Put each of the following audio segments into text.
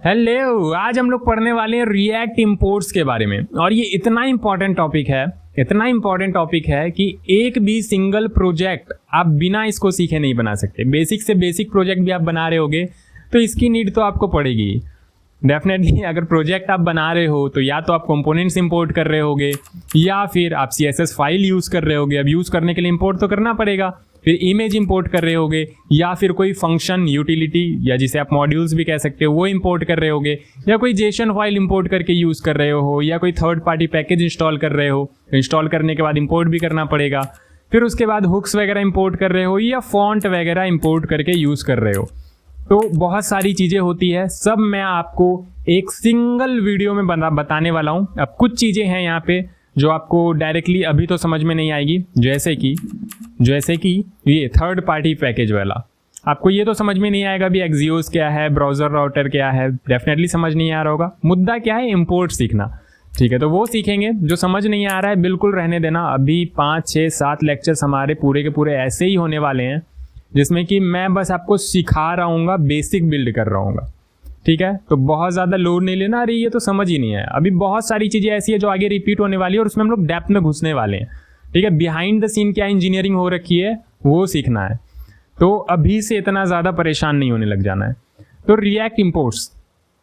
Hello, आज हम लोग पढ़ने वाले हैं रिएक्ट इंपोर्ट्स के बारे में। और ये इतना इंपॉर्टेंट टॉपिक है कि एक भी सिंगल प्रोजेक्ट आप बिना इसको सीखे नहीं बना सकते। बेसिक से बेसिक प्रोजेक्ट भी आप बना रहे होगे तो इसकी नीड तो आपको पड़ेगी डेफिनेटली। अगर प्रोजेक्ट आप बना रहे हो तो या तो आप कंपोनेंट्स इंपोर्ट कर रहे होगे या फिर आप CSS फाइल यूज़ कर रहे होगे। अब यूज़ करने के लिए इंपोर्ट तो करना पड़ेगा। फिर इमेज इंपोर्ट कर रहे होगे या फिर कोई फंक्शन यूटिलिटी या जिसे आप मॉड्यूल्स भी कह सकते हो वो इंपोर्ट कर रहे होगे, या कोई जेसन फाइल इंपोर्ट करके यूज़ कर रहे हो, या कोई थर्ड पार्टी पैकेज इंस्टॉल कर रहे हो। इंस्टॉल करने के बाद इंपोर्ट भी करना पड़ेगा। फिर उसके बाद हुक्स वगैरह इंपोर्ट कर रहे हो या फॉन्ट वगैरह इंपोर्ट करके यूज़ कर रहे हो। तो बहुत सारी चीज़ें होती है, सब मैं आपको एक सिंगल वीडियो में बताने वाला हूँ। अब कुछ चीज़ें हैं यहाँ पे जो आपको डायरेक्टली अभी तो समझ में नहीं आएगी, जैसे कि ये थर्ड पार्टी पैकेज वाला। आपको ये तो समझ में नहीं आएगा भी एक्सियोस क्या है, ब्राउज़र राउटर क्या है, डेफिनेटली समझ नहीं आ रहा होगा। मुद्दा क्या है, इंपोर्ट सीखना। ठीक है, तो वो सीखेंगे। जो समझ नहीं आ रहा है बिल्कुल रहने देना। अभी 5, 6, 7 लेक्चर्स हमारे पूरे के पूरे ऐसे ही होने वाले हैं जिसमें कि मैं बस आपको सिखा रहा हूँ, बेसिक बिल्ड कर रहा हूँ। ठीक है, तो बहुत ज़्यादा लोड नहीं लेना। अरे ये तो समझ ही नहीं है। अभी बहुत सारी चीज़ें ऐसी है जो आगे रिपीट होने वाली है और उसमें हम लोग डेप्थ में घुसने वाले हैं। ठीक है, बिहाइंड द सीन क्या इंजीनियरिंग हो रखी है वो सीखना है। तो अभी से इतना ज़्यादा परेशान नहीं होने लग जाना है। तो रिएक्ट इंपोर्ट्स,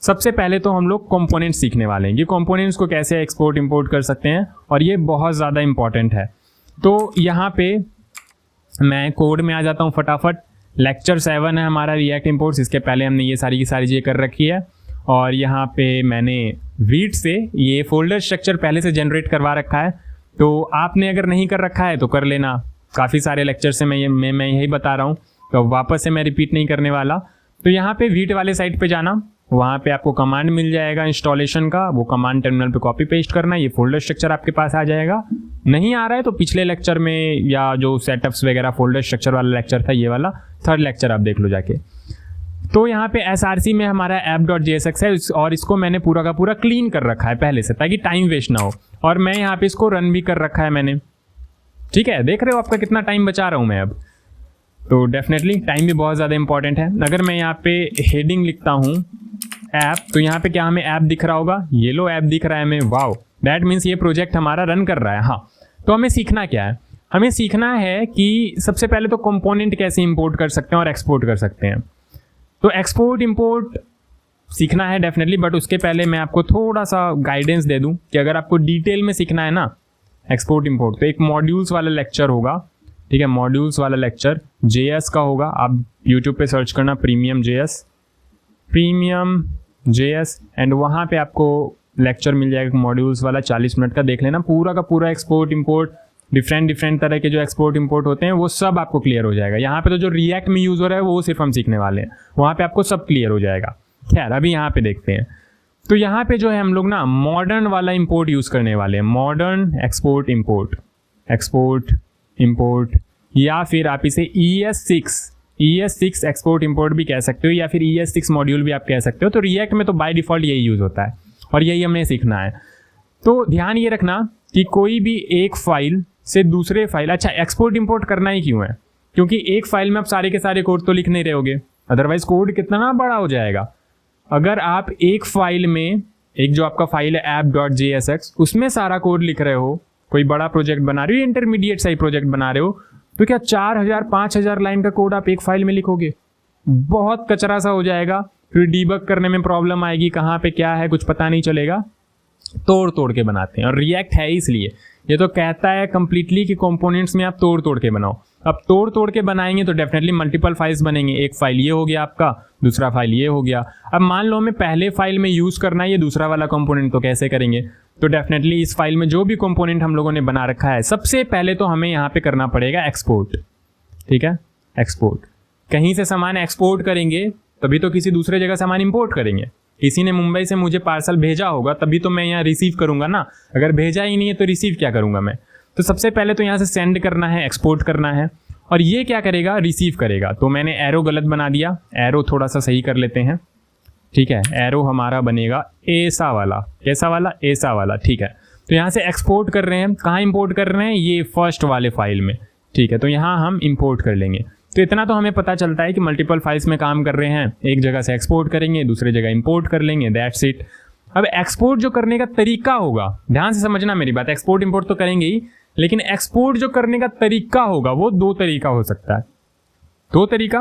सबसे पहले तो हम लोग कंपोनेंट्स सीखने वाले हैं। ये कंपोनेंट्स को कैसे एक्सपोर्ट इंपोर्ट कर सकते हैं और ये बहुत ज़्यादा इंपॉर्टेंट है। तो यहाँ पे मैं कोड में आ जाता हूँ फटाफट। लेक्चर 7 है हमारा रिएक्ट इंपोर्ट्स। इसके पहले हमने ये सारी की सारी चीज़ें कर रखी है और यहाँ पे मैंने वीट से ये फोल्डर स्ट्रक्चर पहले से जनरेट करवा रखा है। तो आपने अगर नहीं कर रखा है तो कर लेना। काफ़ी सारे लेक्चर से मैं यही बता रहा हूँ, तो वापस से मैं रिपीट नहीं करने वाला। तो यहाँ पे वीट वाले साइट पे जाना, वहाँ पे आपको कमांड मिल जाएगा इंस्टॉलेशन का। वो कमांड टर्मिनल पे कॉपी पेस्ट करना, ये फोल्डर स्ट्रक्चर आपके पास आ जाएगा। नहीं आ रहा है तो पिछले लेक्चर में या जो सेटअप्स वगैरह फोल्डर स्ट्रक्चर वाला लेक्चर था, ये वाला 3rd लेक्चर आप देख लो जाके। तो यहाँ पे SRC में हमारा app.jsx है और इसको मैंने पूरा का पूरा क्लीन कर रखा है पहले से, ताकि टाइम वेस्ट ना हो। और मैं यहाँ पे इसको रन भी कर रखा है मैंने। ठीक है, देख रहे हो आपका कितना टाइम बचा रहा हूँ मैं अब। तो डेफिनेटली टाइम भी बहुत ज़्यादा इंपॉर्टेंट है। अगर मैं यहाँ पे हेडिंग लिखता हूँ ऐप, तो यहाँ पे क्या हमें ऐप दिख रहा होगा, ये लो ऐप दिख रहा है हमें। वाओ, दैट मीन्स ये प्रोजेक्ट हमारा रन कर रहा है। हाँ, तो हमें सीखना क्या है? हमें सीखना है कि सबसे पहले तो कंपोनेंट कैसे इंपोर्ट कर सकते हैं और एक्सपोर्ट कर सकते हैं। तो एक्सपोर्ट इंपोर्ट सीखना है डेफिनेटली, बट उसके पहले मैं आपको थोड़ा सा गाइडेंस दे दूं कि अगर आपको डिटेल में सीखना है ना एक्सपोर्ट इंपोर्ट, तो एक मॉड्यूल्स वाला लेक्चर होगा। ठीक है, मॉड्यूल्स वाला लेक्चर JS का होगा। आप यूट्यूब पे सर्च करना प्रीमियम JS एंड वहाँ पे आपको लेक्चर मिल जाएगा मॉड्यूल्स वाला, 40 मिनट का। देख लेना, पूरा का पूरा एक्सपोर्ट इंपोर्ट, डिफरेंट तरह के जो एक्सपोर्ट इंपोर्ट होते हैं वो सब आपको क्लियर हो जाएगा। यहाँ पे तो जो रिएक्ट में यूज़ हो रहा है वो सिर्फ हम सीखने वाले हैं, वहाँ पे आपको सब क्लियर हो जाएगा। खैर, अभी यहाँ पे देखते हैं। तो यहाँ पे जो है हम लोग ना मॉडर्न वाला इंपोर्ट यूज़ करने वाले हैं। मॉडर्न एक्सपोर्ट इंपोर्ट, या फिर आप इसे ES6 एक्सपोर्ट इंपोर्ट भी कह सकते हो, या फिर ES6 मॉड्यूल भी आप कह सकते हो। तो रिएक्ट में तो बाय डिफ़ॉल्ट यही यूज़ होता है और यही हमने सीखना है। तो ध्यान ये रखना कि कोई भी एक फाइल से दूसरे फाइल, अच्छा एक्सपोर्ट इंपोर्ट करना ही क्यों है? क्योंकि एक फाइल में आप सारे के सारे कोड तो लिख नहीं रहोगे, अदरवाइज कोड कितना बड़ा हो जाएगा। अगर आप एक फाइल में, एक जो आपका फाइल है app.jsx, उसमें सारा कोड लिख रहे हो, कोई बड़ा प्रोजेक्ट बना रहे हो, इंटरमीडिएट सा ही प्रोजेक्ट बना रहे हो, तो क्या 4000 5000 लाइन का कोड आप एक फाइल में लिखोगे? बहुत कचरा सा हो जाएगा। फिर डीबग करने में प्रॉब्लम आएगी, कहाँ पे क्या है कुछ पता नहीं चलेगा। तोड़ के बनाते हैं और रिएक्ट है इसलिए। ये तो कहता है कंप्लीटली कि कंपोनेंट्स में आप तोड़ के बनाओ। अब तोड़ के बनाएंगे तो डेफिनेटली मल्टीपल फाइल्स बनेंगे। एक फाइल ये हो गया आपका, दूसरा फाइल ये हो गया। अब मान लो हमें पहले फाइल में यूज़ करना है ये दूसरा वाला कंपोनेंट, तो कैसे करेंगे? तो डेफिनेटली इस फाइल में जो भी कंपोनेंट हम लोगों ने बना रखा है, सबसे पहले तो हमें यहाँ पे करना पड़ेगा एक्सपोर्ट। ठीक है, एक्सपोर्ट। कहीं से सामान एक्सपोर्ट करेंगे तभी तो किसी दूसरे जगह सामान इंपोर्ट करेंगे। किसी ने मुंबई से मुझे पार्सल भेजा होगा तभी तो मैं यहाँ रिसीव करूँगा ना। अगर भेजा ही नहीं है तो रिसीव क्या करूँगा मैं? तो सबसे पहले तो यहाँ से सेंड करना है, एक्सपोर्ट करना है। और ये क्या करेगा? रिसीव करेगा। तो मैंने एरो गलत बना दिया, एरो थोड़ा सा सही कर लेते हैं। ठीक है, एरो हमारा बनेगा ऐसा वाला। कैसा वाला? ऐसा वाला। ठीक है, तो यहाँ से एक्सपोर्ट कर रहे हैं। कहाँ इंपोर्ट कर रहे हैं? ये फर्स्ट वाले फाइल में। ठीक है, तो यहाँ हम इंपोर्ट कर लेंगे। तो इतना तो हमें पता चलता है कि मल्टीपल फाइल्स में काम कर रहे हैं, एक जगह से एक्सपोर्ट करेंगे, दूसरी जगह इंपोर्ट कर लेंगे, दैट्स इट। अब एक्सपोर्ट जो करने का तरीका होगा, ध्यान से समझना मेरी बात, एक्सपोर्ट इंपोर्ट तो करेंगे ही, लेकिन एक्सपोर्ट जो करने का तरीका होगा वो 2 तरीका हो सकता है। 2 तरीका,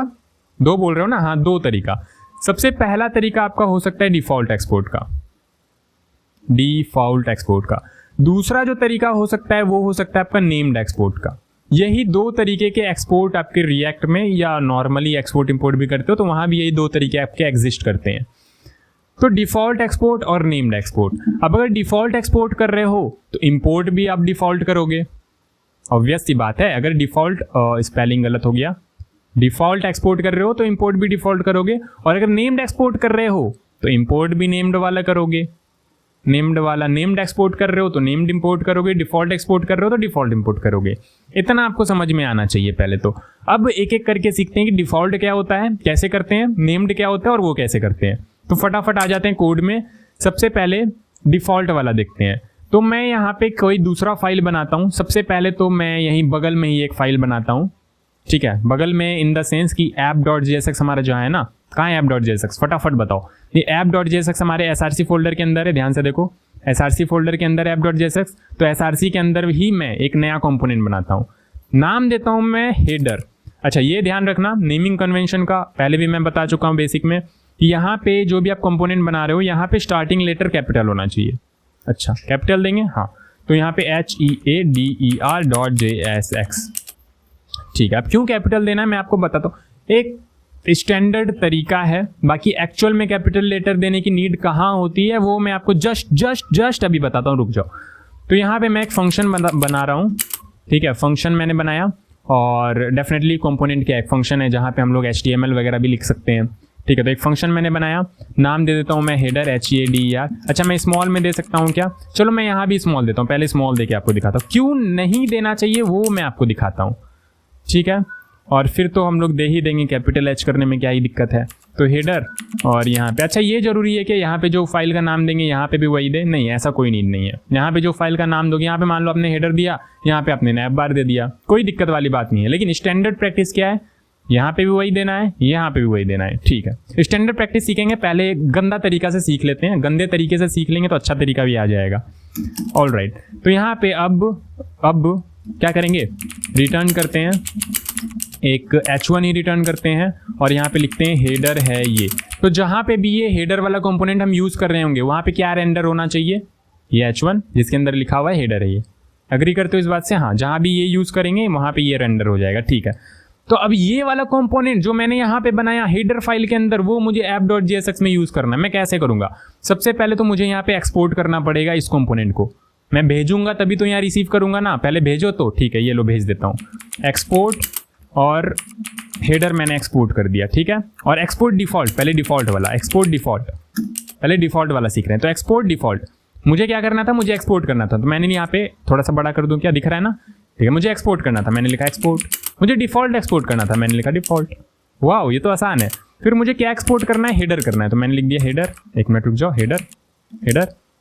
2 बोल रहे हो ना, हाँ 2 तरीका। सबसे पहला तरीका आपका हो सकता है डिफॉल्ट एक्सपोर्ट का, डिफॉल्ट एक्सपोर्ट का। दूसरा जो तरीका हो सकता है वो हो सकता है आपका नेम्ड एक्सपोर्ट का। यही 2 तरीके के एक्सपोर्ट आपके रिएक्ट में, या नॉर्मली एक्सपोर्ट इंपोर्ट भी करते हो तो वहां भी यही 2 तरीके आपके एग्जिस्ट करते हैं। तो डिफॉल्ट एक्सपोर्ट और नेम्ड एक्सपोर्ट। अब अगर डिफॉल्ट एक्सपोर्ट कर रहे हो तो इंपोर्ट भी आप डिफॉल्ट करोगे, ऑब्वियस सी बात है। अगर डिफॉल्ट, स्पेलिंग गलत हो गया, डिफॉल्ट एक्सपोर्ट कर रहे हो तो इंपोर्ट भी डिफॉल्ट करोगे, और अगर नेम्ड एक्सपोर्ट कर रहे हो तो इंपोर्ट भी नेम्ड वाला करोगे, नेम्ड वाला। नेम्ड एक्सपोर्ट कर रहे हो तो नेम्ड इंपोर्ट करोगे, डिफॉल्ट एक्सपोर्ट कर रहे हो तो डिफॉल्ट इंपोर्ट करोगे। इतना आपको समझ में आना चाहिए पहले तो। अब एक एक करके सीखते हैं कि डिफॉल्ट क्या होता है, कैसे करते हैं, नेम्ड क्या होता है और वो कैसे करते हैं। तो फटाफट आ जाते हैं कोड में। सबसे पहले डिफॉल्ट वाला देखते हैं। तो मैं यहाँ पे कोई दूसरा फाइल बनाता हूँ। सबसे पहले तो मैं यहीं बगल में ही एक फाइल बनाता हूँ, ठीक है, बगल में इन द सेंस कि app.jsx हमारा जो है ना, कहाँ है app.jsx, फटाफट बताओ। ये app.jsx हमारे src फोल्डर के अंदर है, ध्यान से देखो, src फोल्डर के अंदर app.jsx। तो src के अंदर ही मैं एक नया कंपोनेंट बनाता हूँ, नाम देता हूँ मैं हेडर। अच्छा, ये ध्यान रखना, नेमिंग कन्वेंशन का पहले भी मैं बता चुका हूँ बेसिक में, कि यहाँ पे जो भी आप कंपोनेंट बना रहे हो यहाँ पे स्टार्टिंग लेटर कैपिटल होना चाहिए। अच्छा, कैपिटल देंगे, हाँ। तो यहाँ पे HEADER.JSX, ठीक है। अब क्यों कैपिटल देना है मैं आपको बताता हूँ, एक स्टैंडर्ड तरीका है। बाकी एक्चुअल में कैपिटल लेटर देने की नीड कहाँ होती है वो मैं आपको जस्ट अभी बताता हूँ, रुक जाओ। तो यहाँ पे मैं एक फंक्शन बना रहा हूँ, ठीक है, फंक्शन मैंने बनाया, और डेफिनेटली कंपोनेंट क्या है, फंक्शन है जहाँ पे हम लोग HTML वगैरह भी लिख सकते हैं, ठीक है। तो एक फंक्शन मैंने बनाया, नाम दे देता हूँ मैं हेडर, HEADER। अच्छा, मैं स्मॉल में दे सकता हूँ क्या, चलो मैं यहाँ भी स्मॉल देता हूँ, पहले स्मॉल देके आपको दिखाता हूँ। क्यों नहीं देना चाहिए वो मैं आपको दिखाता हूँ, ठीक है। और फिर तो हम लोग दे ही देंगे, कैपिटल H करने में क्या ही दिक्कत है। तो हेडर, और यहाँ पे अच्छा ये जरूरी है कि यहाँ पे जो फाइल का नाम देंगे यहाँ पे भी वही दे, नहीं, ऐसा कोई नीड नहीं है। यहाँ पे जो फाइल का नाम दोगे, यहाँ पे मान लो आपने हेडर दिया, यहाँ पे आपने नैप बार दे दिया, कोई दिक्कत वाली बात नहीं है। लेकिन स्टैंडर्ड प्रैक्टिस क्या है, यहाँ पे भी वही देना है, यहाँ पे भी वही देना है, ठीक है। स्टैंडर्ड प्रैक्टिस सीखेंगे, पहले गंदा तरीका से सीख लेते हैं, गंदे तरीके से सीख लेंगे तो अच्छा तरीका भी आ जाएगा। ऑलराइट, तो यहाँ पे अब क्या करेंगे, रिटर्न करते हैं, एक H1 ही रिटर्न करते हैं, और यहाँ पे लिखते हैं हेडर है ये। तो जहाँ पे भी ये हेडर वाला कंपोनेंट हम यूज़ कर रहे होंगे वहाँ पे क्या रेंडर होना चाहिए, ये H1 जिसके अंदर लिखा हुआ है हेडर है ये। अग्री करते हो इस बात से, हाँ, जहाँ भी ये यूज़ करेंगे वहाँ पे ये रेंडर हो जाएगा, ठीक है। तो अब ये वाला कंपोनेंट जो मैंने यहाँ पे बनाया हेडर फाइल के अंदर, वो मुझे app.jsx में यूज़ करना है। मैं कैसे करूँगा, सबसे पहले तो मुझे यहाँ पे एक्सपोर्ट करना पड़ेगा इस कंपोनेंट को। मैं भेजूंगा तभी तो यहाँ रिसीव करूँगा ना, पहले भेजो तो, ठीक है, ये लो भेज देता हूँ, एक्सपोर्ट, और हेडर मैंने एक्सपोर्ट कर दिया, ठीक है। और एक्सपोर्ट डिफॉल्ट, पहले डिफॉल्ट वाला, एक्सपोर्ट डिफॉल्ट, पहले डिफॉल्ट वाला सीख रहे हैं। तो एक्सपोर्ट डिफॉल्ट मुझे क्या करना था, मुझे एक्सपोर्ट करना था। तो मैंने यहाँ पे थोड़ा सा बड़ा कर दूँ, क्या दिख रहा है ना, ठीक है। मुझे एक्सपोर्ट करना था, मैंने लिखा एक्सपोर्ट। मुझे डिफॉल्ट एक्सपोर्ट करना था, मैंने लिखा डिफॉल्ट। वाह, ये तो आसान है। फिर मुझे क्या एक्सपोर्ट करना है, हेडर करना है, तो मैंने लिख दिया हेडर। एक मिनट रुक जाओ, हेडर,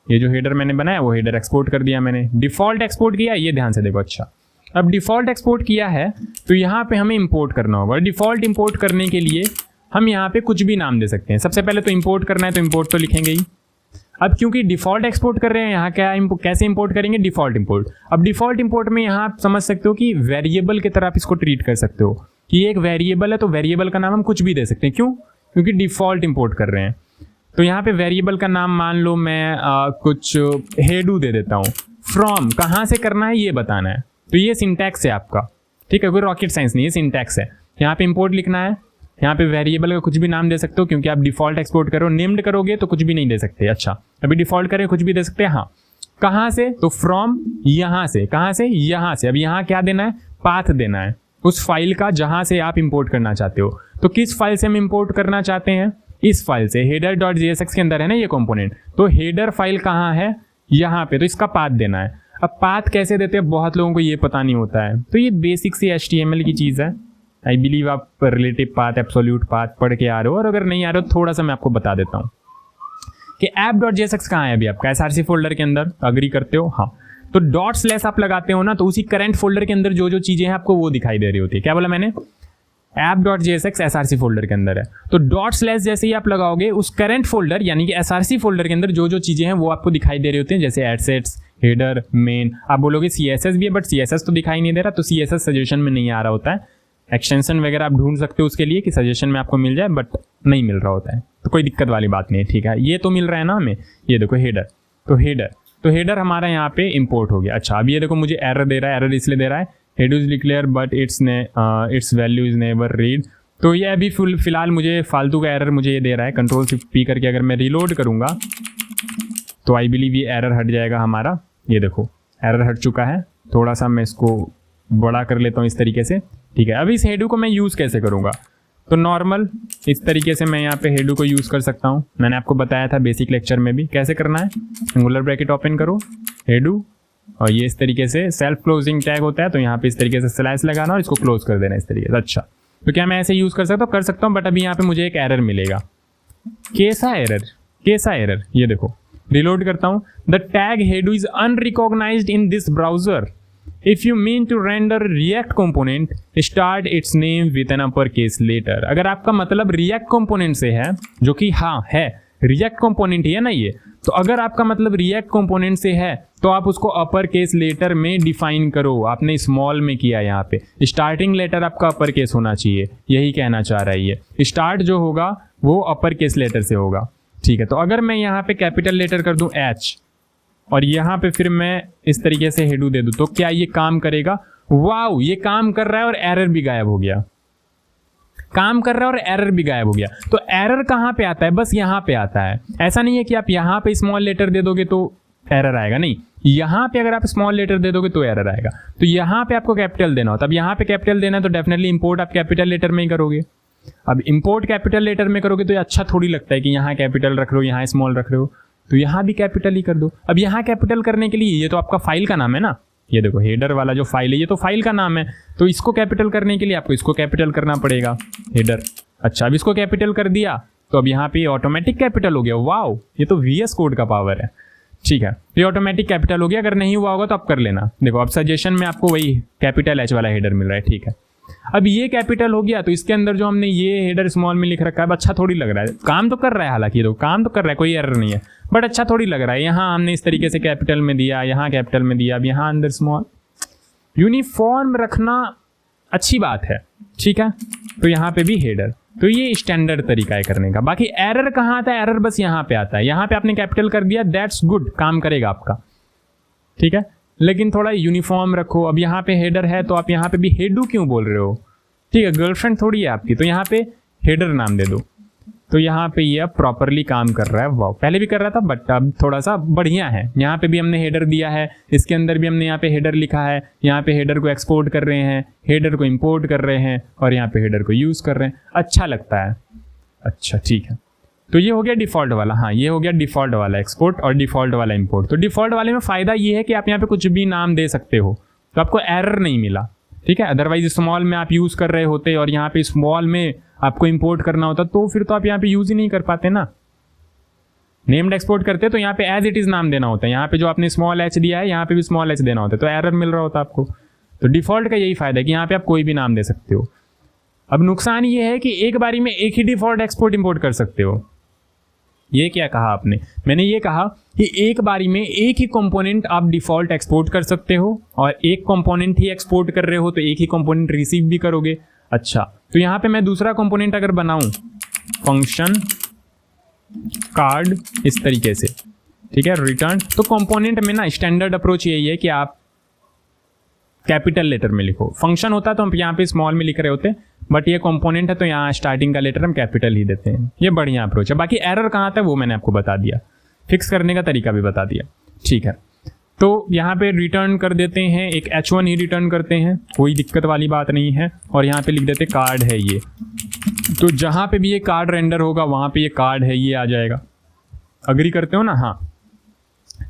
ये जो हेडर मैंने बनाया वो हेडर एक्सपोर्ट कर दिया मैंने। डिफॉल्ट एक्सपोर्ट किया, ये ध्यान से देखो। अच्छा, अब डिफॉल्ट एक्सपोर्ट किया है तो यहाँ पे हमें इंपोर्ट करना होगा। डिफॉल्ट इंपोर्ट करने के लिए हम यहाँ पे कुछ भी नाम दे सकते हैं। सबसे पहले तो इंपोर्ट करना है तो इंपोर्ट तो लिखेंगे ही। अब क्योंकि डिफॉल्ट एक्सपोर्ट कर रहे हैं, यहाँ क्या कैसे इंपोर्ट करेंगे, डिफॉल्ट इंपोर्ट। अब डिफॉल्ट इंपोर्ट में यहाँ आप समझ सकते हो कि वेरिएबल की तरह आप इसको ट्रीट कर सकते हो कि ये एक वेरिएबल है, तो वेरिएबल का नाम हम कुछ भी दे सकते हैं। क्यों, क्योंकि डिफॉल्ट इंपोर्ट कर रहे हैं। तो यहाँ पे वेरिएबल का नाम मान लो मैं कुछ हेडू दे देता हूँ। फ्रॉम कहाँ से करना है ये बताना है, तो ये सिंटैक्स है आपका, ठीक है, कोई रॉकेट साइंस नहीं है, सिंटैक्स है। यहाँ पे इंपोर्ट लिखना है, यहाँ पे वेरिएबल का कुछ भी नाम दे सकते हो क्योंकि आप डिफॉल्ट एक्सपोर्ट करो। नेम्ड करोगे तो कुछ भी नहीं दे सकते। अच्छा, अभी डिफॉल्ट करें कुछ भी दे सकते हैं, हाँ। कहाँ से, तो फ्रॉम, यहाँ से, कहाँ से, यहाँ से। अब यहाँ क्या देना है, पाथ देना है उस फाइल का जहाँ से आप इंपोर्ट करना चाहते हो। तो किस फाइल से हम इंपोर्ट करना चाहते हैं, इस फाइल से, header.jsx के अंदर है ना ये कंपोनेंट। तो हेडर फाइल कहाँ है, यहाँ पे, तो इसका पाथ देना है। अब पाथ कैसे देते हैं बहुत लोगों को ये पता नहीं होता है, तो ये बेसिक सी HTML की चीज़ है। आई बिलीव आप रिलेटिव पाथ, एब्सोल्यूट पाथ पढ़ के आ रहे हो, और अगर नहीं आ रहे हो थोड़ा सा मैं आपको बता देता हूँ कि app.jsx कहाँ है अभी आपका, src फोल्डर के अंदर। अग्री करते हो, हाँ। तो डॉट स्लैश आप लगाते हो ना, तो उसी करंट फोल्डर के अंदर जो जो चीज़ें हैं आपको वो दिखाई दे रही होती है। क्या बोला मैंने, app.jsx src फोल्डर के अंदर है। तो डॉट स्लैश जैसे ही आप लगाओगे उस करंट फोल्डर यानी कि src फोल्डर के अंदर जो जो चीज़ें हैं वो आपको दिखाई दे रही होती हैं, जैसे एडसेट्स, हेडर, मेन। आप बोलोगे CSS भी है, बट CSS तो दिखाई नहीं दे रहा, तो CSS सजेशन में नहीं आ रहा होता है। एक्सटेंशन वगैरह आप ढूंढ सकते हो उसके लिए कि सजेशन में आपको मिल जाए, बट नहीं मिल रहा होता है, तो कोई दिक्कत वाली बात नहीं है। ठीक है, ये तो मिल रहा है ना हमें। ये देखो हेडर, तो हेडर हमारा यहाँ पे इंपोर्ट हो गया। अच्छा, अब ये देखो मुझे एरर दे रहा है। एरर इसलिए दे रहा है header is declare but it's value is never read. तो ये अभी फिलहाल मुझे फालतू का एरर मुझे ये दे रहा है। Ctrl+P करके अगर मैं रिलोड करूँगा तो आई बिलीव ये एरर हट जाएगा हमारा। ये देखो एरर हट चुका है। थोड़ा सा मैं इसको बड़ा कर लेता हूँ इस तरीके से। ठीक है, अब इस हेडू को मैं यूज़ कैसे करूँगा? तो नॉर्मल इस तरीके से मैं यहाँ पे हेडू को यूज़ कर सकता हूँ। मैंने आपको बताया था बेसिक लेक्चर में भी कैसे करना है। एंगुलर ब्रैकेट ओपन करो, हेडू, और ये इस तरीके से सेल्फ क्लोजिंग टैग होता है, तो यहाँ पे इस तरीके से स्लैश लगाना और इसको क्लोज कर देना इस तरीके से। अच्छा, तो क्या मैं ऐसे यूज़ कर सकता हूँ, बट अभी यहाँ पे मुझे एक एरर मिलेगा। कैसा एरर? ये देखो, रिलोड करता हूँ। The tag header is unrecognized in this browser. If you mean to render React component, start its name with an uppercase letter। अगर आपका मतलब React component से है, जो कि हाँ है, React component ही है ना ये, तो अगर आपका मतलब React component से है तो आप उसको अपर केस लेटर में डिफाइन करो। आपने स्मॉल में किया, यहाँ पे स्टार्टिंग लेटर आपका अपर केस होना चाहिए, यही कहना चाह रहा है ये। स्टार्ट जो होगा वो अपर केस लेटर से होगा। ठीक है, तो अगर मैं यहाँ पे कैपिटल लेटर कर दूँ H और यहाँ पे फिर मैं इस तरीके से हेडू दे दूँ, तो क्या ये काम करेगा? वाओ, ये काम कर रहा है और एरर भी गायब हो गया। तो एरर कहाँ पे आता है? बस यहाँ पे आता है। ऐसा नहीं है कि आप यहाँ पे स्मॉल लेटर दे दोगे तो एरर आएगा, नहीं। यहाँ पे अगर आप स्मॉल लेटर दे दोगे तो एरर आएगा। तो यहाँ पे आपको कैपिटल देना होता है। अब यहाँ पे कैपिटल देना है तो डेफिनेटली इंपोर्ट आप कैपिटल लेटर में ही करोगे। अब इंपोर्ट कैपिटल लेटर में करोगे तो ये अच्छा थोड़ी लगता है कि यहाँ कैपिटल रख रहे हो, यहाँ स्मॉल रख रहे हो, तो यहाँ भी कैपिटल ही कर दो। अब यहाँ कैपिटल करने के लिए ये तो आपका फाइल का नाम है ना, ये देखो हेडर वाला जो फाइल है ये तो फाइल का नाम है, तो इसको कैपिटल करने के लिए आपको इसको कैपिटल करना पड़ेगा, हेडर। अच्छा, अब इसको कैपिटल कर दिया तो अब यहाँ पे ऑटोमेटिक कैपिटल हो गया। वाओ, ये तो VS कोड का पावर है। ठीक है, ये ऑटोमेटिक कैपिटल हो गया। अगर नहीं हुआ होगा तो आप कर लेना। देखो अब सजेशन में आपको वही कैपिटल H वाला हेडर मिल रहा है। ठीक है, अब ये कैपिटल हो गया तो इसके अंदर जो हमने ये हेडर स्मॉल में लिख रखा है अच्छा थोड़ी लग रहा है। काम तो कर रहा है, हालांकि ये काम तो कर रहा है, कोई एरर नहीं है, बट अच्छा थोड़ी लग रहा है। यहाँ हमने इस तरीके से कैपिटल में दिया, यहाँ कैपिटल में दिया, अब यहाँ अंदर स्मॉल। यूनिफॉर्म रखना अच्छी बात है। ठीक है, तो यहाँ पे भी हेडर, तो ये स्टैंडर्ड तरीका है करने का। बाकी एरर कहाँ आता है? एरर बस यहाँ पे आता है। यहाँ पे आपने कैपिटल कर दिया, दैट्स गुड, काम करेगा आपका। ठीक है, लेकिन थोड़ा यूनिफॉर्म रखो। अब यहाँ पे हेडर है तो आप यहाँ पे भी हेडू क्यों बोल रहे हो? ठीक है, गर्लफ्रेंड थोड़ी है आपकी, तो यहाँ पे हेडर नाम दे दो। तो यहाँ पे ये अब प्रॉपरली काम कर रहा है। वाह, पहले भी कर रहा था बट अब थोड़ा सा बढ़िया है। यहाँ पे भी हमने हेडर दिया है, इसके अंदर भी हमने यहाँ पे हेडर लिखा है। यहाँ पे हेडर को एक्सपोर्ट कर रहे हैं, हेडर को इंपोर्ट कर रहे हैं और यहाँ पे हेडर को यूज़ कर रहे हैं। अच्छा लगता है। अच्छा, ठीक है, तो ये हो गया डिफ़ॉल्ट वाला। हाँ, ये हो गया डिफ़ॉल्ट वाला एक्सपोर्ट और डिफ़ॉल्ट वाला इंपोर्ट। तो डिफ़ॉल्ट वाले में फ़ायदा ये है कि आप यहाँ पे कुछ भी नाम दे सकते हो, तो आपको एरर नहीं मिला। ठीक है, अदरवाइज स्मॉल में आप यूज़ कर रहे होते और यहाँ पे स्मॉल में आपको इंपोर्ट करना होता तो फिर तो आप यहाँ पे यूज़ ही नहीं कर पाते ना। नेम्ड एक्सपोर्ट करते तो यहाँ पे एज इट इज़ नाम देना होता है। यहाँ पे जो आपने स्मॉल h दिया है यहाँ पे भी स्मॉल h देना होता है, तो एरर मिल रहा होता आपको। तो डिफ़ॉल्ट का यही फ़ायदा है कि यहाँ पे आप कोई भी नाम दे सकते हो। अब नुकसान ये है कि एक बारी में एक ही डिफ़ॉल्ट एक्सपोर्ट इंपोर्ट कर सकते हो। ये क्या कहा आपने? मैंने ये कहा कि एक बारी में एक ही कंपोनेंट आप डिफ़ॉल्ट एक्सपोर्ट कर सकते हो और एक कंपोनेंट ही एक्सपोर्ट कर रहे हो तो एक ही कंपोनेंट रिसीव भी करोगे। अच्छा, तो यहाँ पे मैं दूसरा कंपोनेंट अगर बनाऊं, फंक्शन कार्ड इस तरीके से, ठीक है, रिटर्न, तो कंपोनेंट में ना स्टैंडर्ड अप्रोच यही है कि आप कैपिटल लेटर में लिखो। फंक्शन होता तो हम यहाँ पे स्मॉल में लिख रहे होते, बट ये कंपोनेंट है तो यहाँ स्टार्टिंग का लेटर हम कैपिटल ही देते हैं। ये बढ़िया अप्रोच है। बाकी एरर कहाँ आता है वो मैंने आपको बता दिया, फिक्स करने का तरीका भी बता दिया। ठीक है, तो यहाँ पे रिटर्न कर देते हैं, एक H1 ही रिटर्न करते हैं, कोई दिक्कत वाली बात नहीं है। और यहाँ पे लिख देते कार्ड है ये, तो जहाँ पे भी ये कार्ड रेंडर होगा वहाँ पे ये कार्ड है ये आ जाएगा। अग्री करते हो ना? हाँ,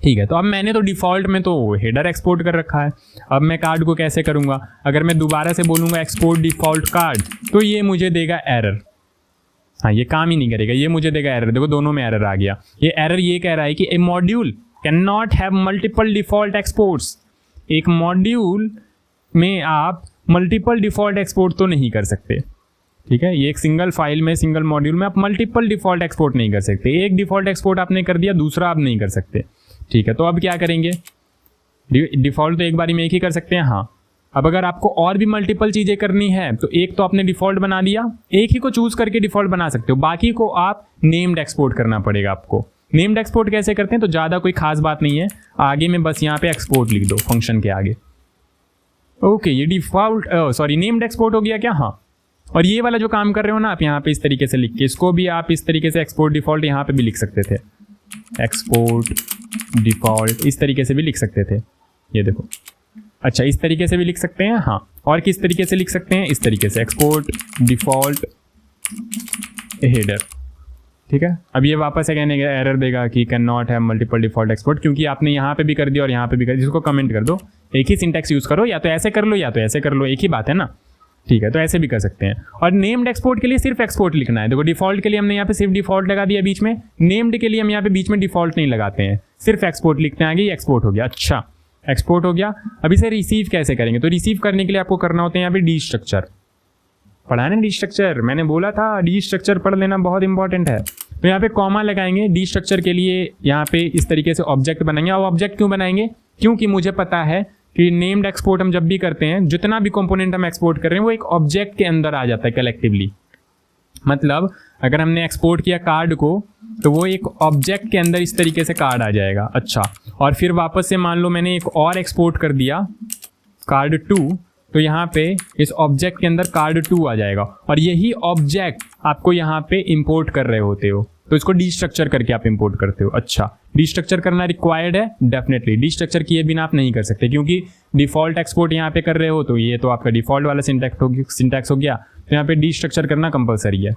ठीक है। तो अब मैंने तो डिफ़ॉल्ट में तो हेडर एक्सपोर्ट कर रखा है, अब मैं कार्ड को कैसे करूँगा? अगर मैं दोबारा से बोलूँगा एक्सपोर्ट डिफ़ॉल्ट कार्ड तो ये मुझे देगा एरर। हाँ, ये काम ही नहीं करेगा, ये मुझे देगा एरर। देखो दोनों में एरर आ गया। ये एरर ये कह रहा है कि a module can not have multiple default exports. एक मॉड्यूल में आप मल्टीपल डिफ़ॉल्ट एक्सपोर्ट तो नहीं कर सकते। ठीक है, ये एक सिंगल फाइल में, सिंगल मॉड्यूल में आप मल्टीपल डिफ़ॉल्ट एक्सपोर्ट नहीं कर सकते। एक डिफ़ॉल्ट एक्सपोर्ट आपने कर दिया, दूसरा आप नहीं कर सकते। ठीक है, तो अब क्या करेंगे, डिफ़ॉल्ट तो एक बारी में एक ही कर सकते हैं। हाँ, अब अगर आपको और भी मल्टीपल चीज़ें करनी है तो एक तो आपने डिफ़ॉल्ट बना दिया, एक ही को चूज़ करके डिफ़ॉल्ट बना सकते हो, बाकी को आप नेम्ड एक्सपोर्ट करना पड़ेगा आपको। नेम्ड एक्सपोर्ट कैसे करते हैं, तो ज़्यादा कोई खास बात नहीं है, आगे में बस यहाँ पे एक्सपोर्ट लिख दो फंक्शन के आगे। ओके, ये डिफ़ॉल्ट नेम्ड एक्सपोर्ट हो गया क्या? हाँ, और ये वाला जो काम कर रहे हो ना आप यहाँ पे इस तरीके से लिख के, इसको भी आप इस तरीके से एक्सपोर्ट डिफ़ॉल्ट यहाँ पे भी लिख सकते थे, एक्सपोर्ट डिफ़ॉल्ट इस तरीके से भी लिख सकते थे। ये देखो, अच्छा इस तरीके से भी लिख सकते हैं। हाँ, और किस तरीके से लिख सकते हैं, इस तरीके से एक्सपोर्ट डिफ़ॉल्ट हेडर। ठीक है, अब ये वापस अगेन एरर देगा कि can not have multiple default export, क्योंकि आपने यहाँ पे भी कर दिया और यहाँ पे भी कर दिया। इसको कमेंट कर दो, एक ही सिंटैक्स यूज़ करो, या तो ऐसे कर लो या तो ऐसे कर लो, एक ही बात है ना। ठीक है, तो ऐसे भी कर सकते हैं। और नेम्ड एक्सपोर्ट के लिए सिर्फ एक्सपोर्ट लिखना है। देखो, डिफ़ॉल्ट के लिए हमने यहाँ पे सिर्फ डिफ़ॉल्ट लगा दिया बीच में, नेम्ड के लिए हम यहाँ पे बीच में डिफ़ॉल्ट नहीं लगाते हैं, सिर्फ एक्सपोर्ट लिखते हैं आगे, ये एक्सपोर्ट हो गया। अच्छा, एक्सपोर्ट हो गया। अब इसे रिसीव कैसे करेंगे, तो रिसीव करने के लिए आपको करना होता है यहाँ पे डी स्ट्रक्चर। पढ़ा है ना डी स्ट्रक्चर, मैंने बोला था डी स्ट्रक्चर पढ़ लेना बहुत इंपॉर्टेंट है। तो यहाँ पे कॉमा लगाएंगे डी स्ट्रक्चर के लिए, यहाँ पे इस तरीके से ऑब्जेक्ट बनाएंगे। और ऑब्जेक्ट क्यों बनाएंगे, क्योंकि मुझे पता है कि नेम्ड एक्सपोर्ट हम जब भी करते हैं, जितना भी कंपोनेंट हम एक्सपोर्ट कर रहे हैं वो एक ऑब्जेक्ट के अंदर आ जाता है कलेक्टिवली। मतलब अगर हमने एक्सपोर्ट किया कार्ड को, तो वो एक ऑब्जेक्ट के अंदर इस तरीके से कार्ड आ जाएगा। अच्छा, और फिर वापस से मान लो मैंने एक और एक्सपोर्ट कर दिया कार्ड 2, तो यहाँ पे इस ऑब्जेक्ट के अंदर कार्ड 2 आ जाएगा, और यही ऑब्जेक्ट आपको यहाँ पे इंपोर्ट कर रहे होते हो, तो इसको डी स्ट्रक्चर करके आप इंपोर्ट करते हो। अच्छा, डी स्ट्रक्चर करना रिक्वायर्ड है, डेफिनेटली डी स्ट्रक्चर किए बिना आप नहीं कर सकते, क्योंकि डिफ़ॉल्ट एक्सपोर्ट यहाँ पे कर रहे हो, तो ये तो आपका डिफ़ॉल्ट वाला सिंटैक्स हो गया, तो यहाँ पे डी स्ट्रक्चर करना कंपलसरी है।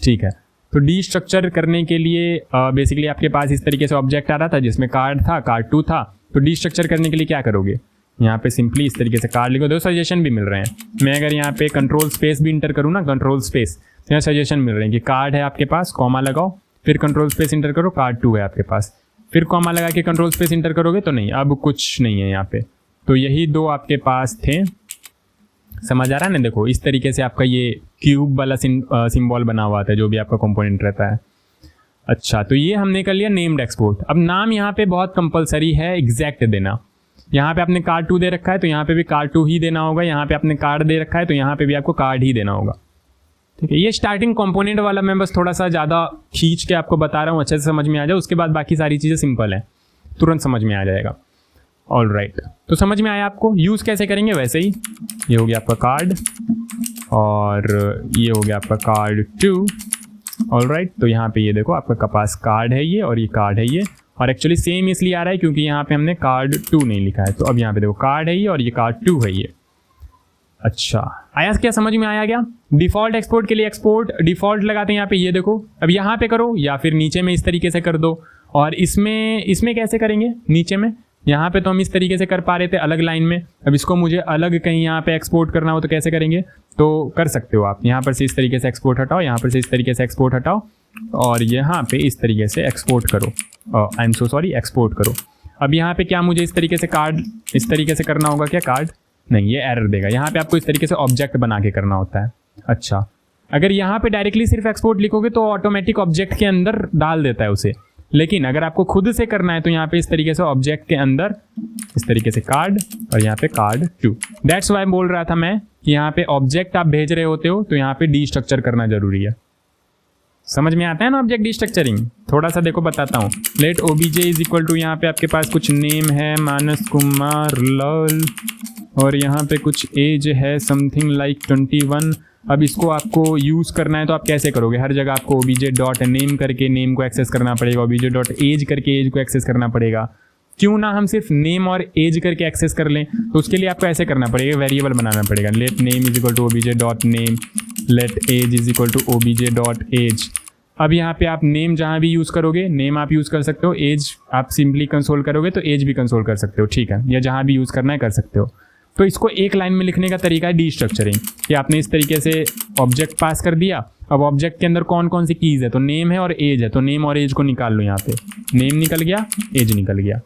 ठीक है, तो डी स्ट्रक्चर करने के लिए बेसिकली आपके पास इस तरीके से ऑब्जेक्ट आ रहा था जिसमें कार्ड था, कार्ड 2 था, तो डी स्ट्रक्चर करने के लिए क्या करोगे, यहाँ पे सिंपली इस तरीके से कार्ड लिखो। दो सजेशन भी मिल रहे हैं, मैं अगर यहाँ पे कंट्रोल स्पेस भी इंटर करूँ ना, कंट्रोल स्पेस, तो यहाँ सजेशन मिल रहे हैं कि कार्ड है आपके पास, कॉमा लगाओ, फिर कंट्रोल स्पेस इंटर करो, कार्ड 2 है आपके पास, फिर कॉमा लगा के कंट्रोल स्पेस इंटर करोगे तो नहीं, अब कुछ नहीं है यहाँ पे। तो यही दो आपके पास थे, समझ आ रहा है ना। देखो, इस तरीके से आपका ये क्यूब वाला सिंबल बना हुआ था जो भी आपका कंपोनेंट रहता है। अच्छा, तो ये हमने कर लिया नेम्ड एक्सपोर्ट। अब नाम यहाँ पे बहुत कंपलसरी है एग्जैक्ट देना। यहाँ पे आपने कार्ड 2 दे रखा है तो यहाँ पे भी कार्ड 2 ही देना होगा, यहाँ पे आपने कार्ड दे रखा है तो यहाँ पे भी आपको कार्ड ही देना होगा। ठीक है, ये स्टार्टिंग कंपोनेंट वाला मैं बस थोड़ा सा ज़्यादा खींच के आपको बता रहा हूँ, अच्छे से समझ में आ जाए, उसके बाद बाकी सारी चीज़ें सिंपल हैं, तुरंत समझ में आ जाएगा। ऑल राइट, तो समझ में आया आपको, यूज़ कैसे करेंगे वैसे ही। ये हो गया आपका कार्ड और ये हो गया आपका कार्ड 2। ऑल राइट, तो यहाँ पे ये देखो आपका पास कार्ड है ये और ये कार्ड है ये, और एक्चुअली सेम इसलिए आ रहा है क्योंकि यहाँ पे हमने कार्ड 2 नहीं लिखा है। तो अब यहाँ पे देखो कार्ड है ये और ये कार्ड 2 है ये। अच्छा, आया क्या, समझ में आया क्या। डिफ़ॉल्ट एक्सपोर्ट के लिए एक्सपोर्ट डिफ़ॉल्ट लगाते हैं यहाँ पे, ये देखो। अब यहाँ पे करो या फिर नीचे में इस तरीके से कर दो, और इसमें कैसे करेंगे, नीचे में यहाँ पे तो हम इस तरीके से कर पा रहे थे अलग लाइन में, अब इसको मुझे अलग कहीं यहाँ पे एक्सपोर्ट करना हो तो कैसे करेंगे, तो कर सकते हो आप यहाँ पर से इस तरीके से एक्सपोर्ट हटाओ, यहाँ पर से इस तरीके से एक्सपोर्ट हटाओ, और यहाँ पे इस तरीके से एक्सपोर्ट करो, I am so sorry, export करो। अब यहाँ पे क्या मुझे इस तरीके से कार्ड इस तरीके से करना होगा क्या, कार्ड नहीं, ये एरर देगा। यहाँ पे आपको इस तरीके से ऑब्जेक्ट बना के करना होता है। अच्छा, अगर यहाँ पे डायरेक्टली सिर्फ एक्सपोर्ट लिखोगे तो ऑटोमेटिक ऑब्जेक्ट के अंदर डाल देता है उसे, लेकिन अगर आपको खुद से करना है तो यहाँ पे इस तरीके से ऑब्जेक्ट के अंदर इस तरीके से कार्ड और यहाँ पे कार्ड 2। दैट्स वाई बोल रहा था मैं कि यहाँ पे ऑब्जेक्ट आप भेज रहे होते हो तो यहाँ पे डी स्ट्रक्चर करना जरूरी है। समझ में आता है ना ऑब्जेक्ट डी स्ट्रक्चरिंग। थोड़ा सा देखो बताता हूँ। Let obj is equal to, यहाँ पे आपके पास कुछ नेम है मानस कुमार लल, और यहाँ पे कुछ एज है समथिंग लाइक 21। अब इसको आपको यूज़ करना है तो आप कैसे करोगे, हर जगह आपको ओबीजे डॉट नेम करके नेम को एक्सेस करना पड़ेगा, ओबीजे डॉट एज करके एज को एक्सेस करना पड़ेगा। क्यों ना हम सिर्फ नेम और एज करके एक्सेस कर लें, तो उसके लिए आपको ऐसे करना पड़ेगा, वेरिएबल बनाना पड़ेगा। Let name is equal to obj dot name, let age is equal to obj dot age. अब यहाँ पे आप नेम जहाँ भी यूज़ करोगे, नेम आप यूज़ कर सकते हो, एज आप सिंपली कंसोल करोगे तो एज भी कंसोल कर सकते हो, ठीक है, या जहाँ भी यूज़ करना है कर सकते हो। तो इसको एक लाइन में लिखने का तरीका है डी स्ट्रक्चरिंग, कि आपने इस तरीके से ऑब्जेक्ट पास कर दिया। अब ऑब्जेक्ट के अंदर कौन कौन सी कीज़ है, तो नेम है और एज है, तो नेम और एज को निकाल लो। यहाँ पे नेम निकल गया, एज निकल गया,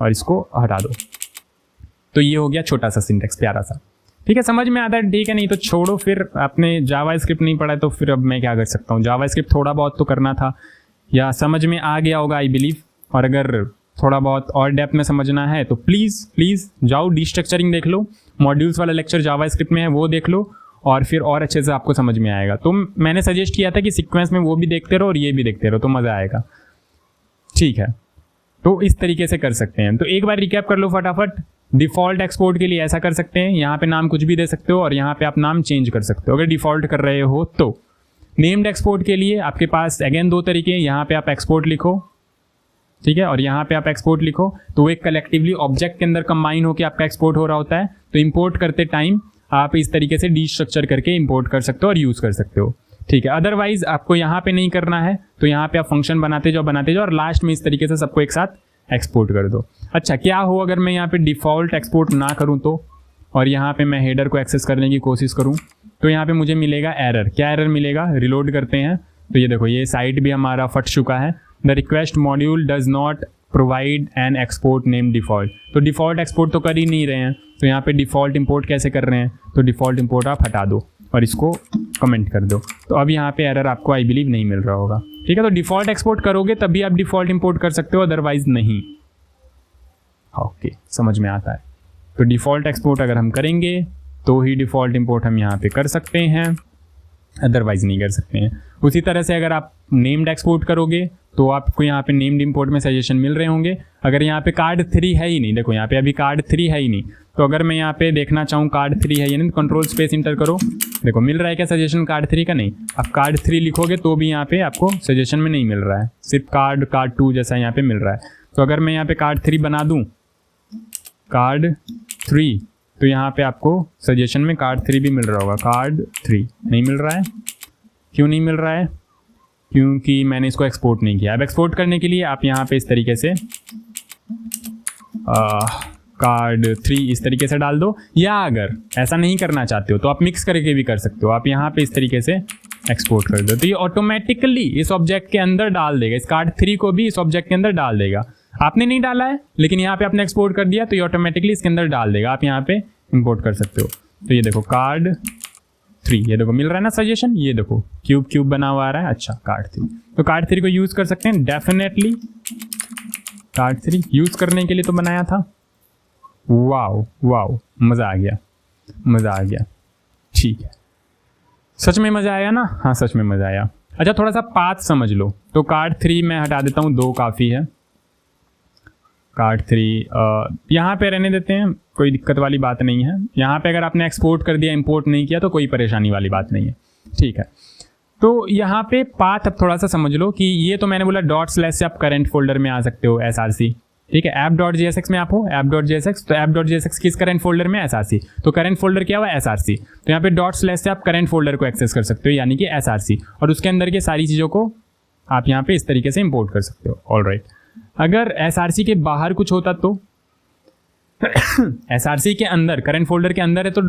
और इसको हटा दो। तो ये हो गया छोटा सा सिंटेक्स, प्यारा सा। ठीक है, समझ में आता है, ठीक है, नहीं तो छोड़ो, फिर आपने जावा स्क्रिप्ट नहीं पढ़ा तो फिर अब मैं क्या कर सकता हूँ। जावा स्क्रिप्ट थोड़ा बहुत तो करना था या समझ में आ गया होगा आई बिलीव, और अगर थोड़ा बहुत और डेप्थ में समझना है तो प्लीज़ जाओ डिस्ट्रक्चरिंग देख लो, मॉड्यूल्स वाला लेक्चर जावा स्क्रिप्ट में है वो देख लो, और फिर और अच्छे से आपको समझ में आएगा। तो मैंने सजेस्ट किया था कि सीक्वेंस में वो भी देखते रहो और ये भी देखते रहो तो मज़ा आएगा। ठीक है, तो इस तरीके से कर सकते हैं। तो एक बार रिकैप कर लो फटाफट। डिफ़ॉल्ट एक्सपोर्ट के लिए ऐसा कर सकते हैं, यहाँ पे नाम कुछ भी दे सकते हो और यहाँ पे आप नाम चेंज कर सकते हो अगर डिफ़ॉल्ट कर रहे हो तो। नेम्ड एक्सपोर्ट के लिए आपके पास अगेन 2 तरीके हैं, यहाँ पे आप एक्सपोर्ट लिखो, ठीक है, और यहाँ पे आप एक्सपोर्ट लिखो तो एक कलेक्टिवली ऑब्जेक्ट के अंदर कंबाइन होकर आपका एक्सपोर्ट हो रहा होता है। तो इंपोर्ट करते टाइम आप इस तरीके से डीस्ट्रक्चर करके इंपोर्ट कर सकते हो और यूज़ कर सकते हो। ठीक है, अदरवाइज आपको यहाँ पे नहीं करना है तो यहाँ पे आप फंक्शन बनाते जाओ और लास्ट में इस तरीके से सबको एक साथ एक्सपोर्ट कर दो। अच्छा, क्या हो अगर मैं यहाँ पे डिफ़ॉल्ट एक्सपोर्ट ना करूँ तो, और यहाँ पे मैं हेडर को एक्सेस करने की कोशिश करूँ तो यहाँ पे मुझे मिलेगा एरर। क्या एरर मिलेगा, रिलोड करते हैं तो ये देखो ये साइट भी हमारा फट चुका है। The request module does not provide an export name default. तो डिफ़ॉल्ट एक्सपोर्ट तो कर ही नहीं रहे हैं, तो यहाँ पे डिफ़ॉल्ट इंपोर्ट कैसे कर रहे हैं, तो डिफ़ॉल्ट इंपोर्ट आप हटा दो और इसको कमेंट कर दो। तो अब यहाँ पे एरर आपको आई बिलीव नहीं मिल रहा होगा। ठीक है, तो डिफ़ॉल्ट एक्सपोर्ट करोगे तभी आप डिफ़ॉल्ट इंपोर्ट कर सकते हो, अदरवाइज नहीं। ओके, समझ में आता है। तो डिफ़ॉल्ट एक्सपोर्ट अगर हम करेंगे तो ही डिफ़ॉल्ट इंपोर्ट हम यहाँ पे कर सकते हैं, अदरवाइज नहीं कर सकते हैं। उसी तरह से अगर आप नेम्ड एक्सपोर्ट करोगे तो आपको यहाँ पे नेम्ड इंपोर्ट में सजेशन मिल रहे होंगे। अगर यहाँ पे कार्ड 3 है ही नहीं, देखो यहाँ पे अभी कार्ड 3 है ही नहीं, तो अगर मैं यहाँ पे देखना चाहूँ कार्ड 3 है या नहीं, कंट्रोल स्पेस इंटर करो, देखो मिल रहा है क्या सजेशन कार्ड 3 का, नहीं। अब कार्ड 3 लिखोगे तो भी यहाँ पे आपको सजेशन में नहीं मिल रहा है, सिर्फ कार्ड 2 जैसा यहाँ पे मिल रहा है। तो अगर मैं यहाँ पे कार्ड 3 बना दूँ, कार्ड 3, तो यहाँ पे आपको सजेशन में कार्ड 3 भी मिल रहा होगा। कार्ड 3 नहीं मिल रहा है, क्यों नहीं मिल रहा है, क्योंकि मैंने इसको एक्सपोर्ट नहीं किया। अब एक्सपोर्ट करने के लिए आप यहाँ पे इस तरीके से कार्ड 3 इस तरीके से डाल दो, या अगर ऐसा नहीं करना चाहते हो तो आप मिक्स करके भी कर सकते हो। आप यहाँ पे इस तरीके से एक्सपोर्ट कर दो तो ये ऑटोमेटिकली इस ऑब्जेक्ट के अंदर डाल देगा, इस कार्ड 3 को भी इस ऑब्जेक्ट के अंदर डाल देगा। आपने नहीं डाला है लेकिन यहाँ पे आपने एक्सपोर्ट कर दिया तो ये ऑटोमेटिकली इसके अंदर डाल देगा। आप यहाँ पे इंपोर्ट कर सकते हो। तो ये देखो कार्ड 3, ये देखो मिल रहा है ना सजेशन, ये देखो क्यूब बना हुआ आ रहा है। अच्छा, कार्ड 3, तो कार्ड 3 को यूज़ कर सकते हैं डेफिनेटली। कार्ड 3 यूज़ करने के लिए तो बनाया था। वाओ, मज़ा आ गया। ठीक है, सच में मज़ा आया ना? हाँ, सच में मज़ा आया। अच्छा, थोड़ा सा पाथ समझ लो। तो कार्ड 3 मैं हटा देता हूँ, 2 काफ़ी है। कार्ड 3 यहाँ पे रहने देते हैं, कोई दिक्कत वाली बात नहीं है। यहाँ पे अगर आपने एक्सपोर्ट कर दिया, इंपोर्ट नहीं किया तो कोई परेशानी वाली बात नहीं है। ठीक है, तो यहाँ पे पाथ अब थोड़ा सा समझ लो कि ये तो मैंने बोला ./ से आप करंट फोल्डर में आ सकते हो, SRC। ठीक है, app.jsx में आप हो, app.jsx, तो app.jsx किस करंट फोल्डर में, SRC। तो करंट फोल्डर क्या हुआ, SRC। तो यहाँ पे ./ से आप करंट फोल्डर को एक्सेस कर सकते हो, यानी कि SRC, और उसके अंदर के सारी चीज़ों को आप यहाँ पे इस तरीके से इंपोर्ट कर सकते हो। ऑलराइट, अगर SRC के बाहर कुछ होता तो SRC के अंदर करंट फोल्डर के अंदर है तो ./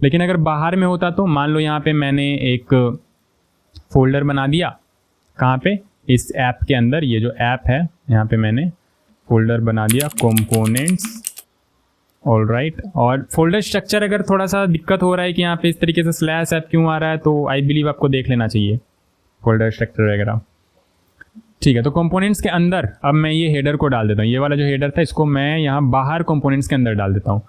लेकिन अगर बाहर में होता तो मान लो यहाँ पे मैंने एक फोल्डर बना दिया, कहाँ पे, इस ऐप के अंदर। ये जो ऐप है यहाँ पे मैंने फोल्डर बना दिया कंपोनेंट्स। ऑलराइट, और फोल्डर स्ट्रक्चर अगर थोड़ा सा दिक्कत हो रहा है कि यहाँ पे इस तरीके से /ऐप क्यों आ रहा है, तो आई बिलीव आपको देख लेना चाहिए फोल्डर स्ट्रक्चर वगैरह। ठीक है, तो कंपोनेंट्स के अंदर अब मैं ये हेडर को डाल देता हूँ। ये वाला जो हेडर था इसको मैं यहाँ बाहर कंपोनेंट्स के अंदर डाल देता हूँ।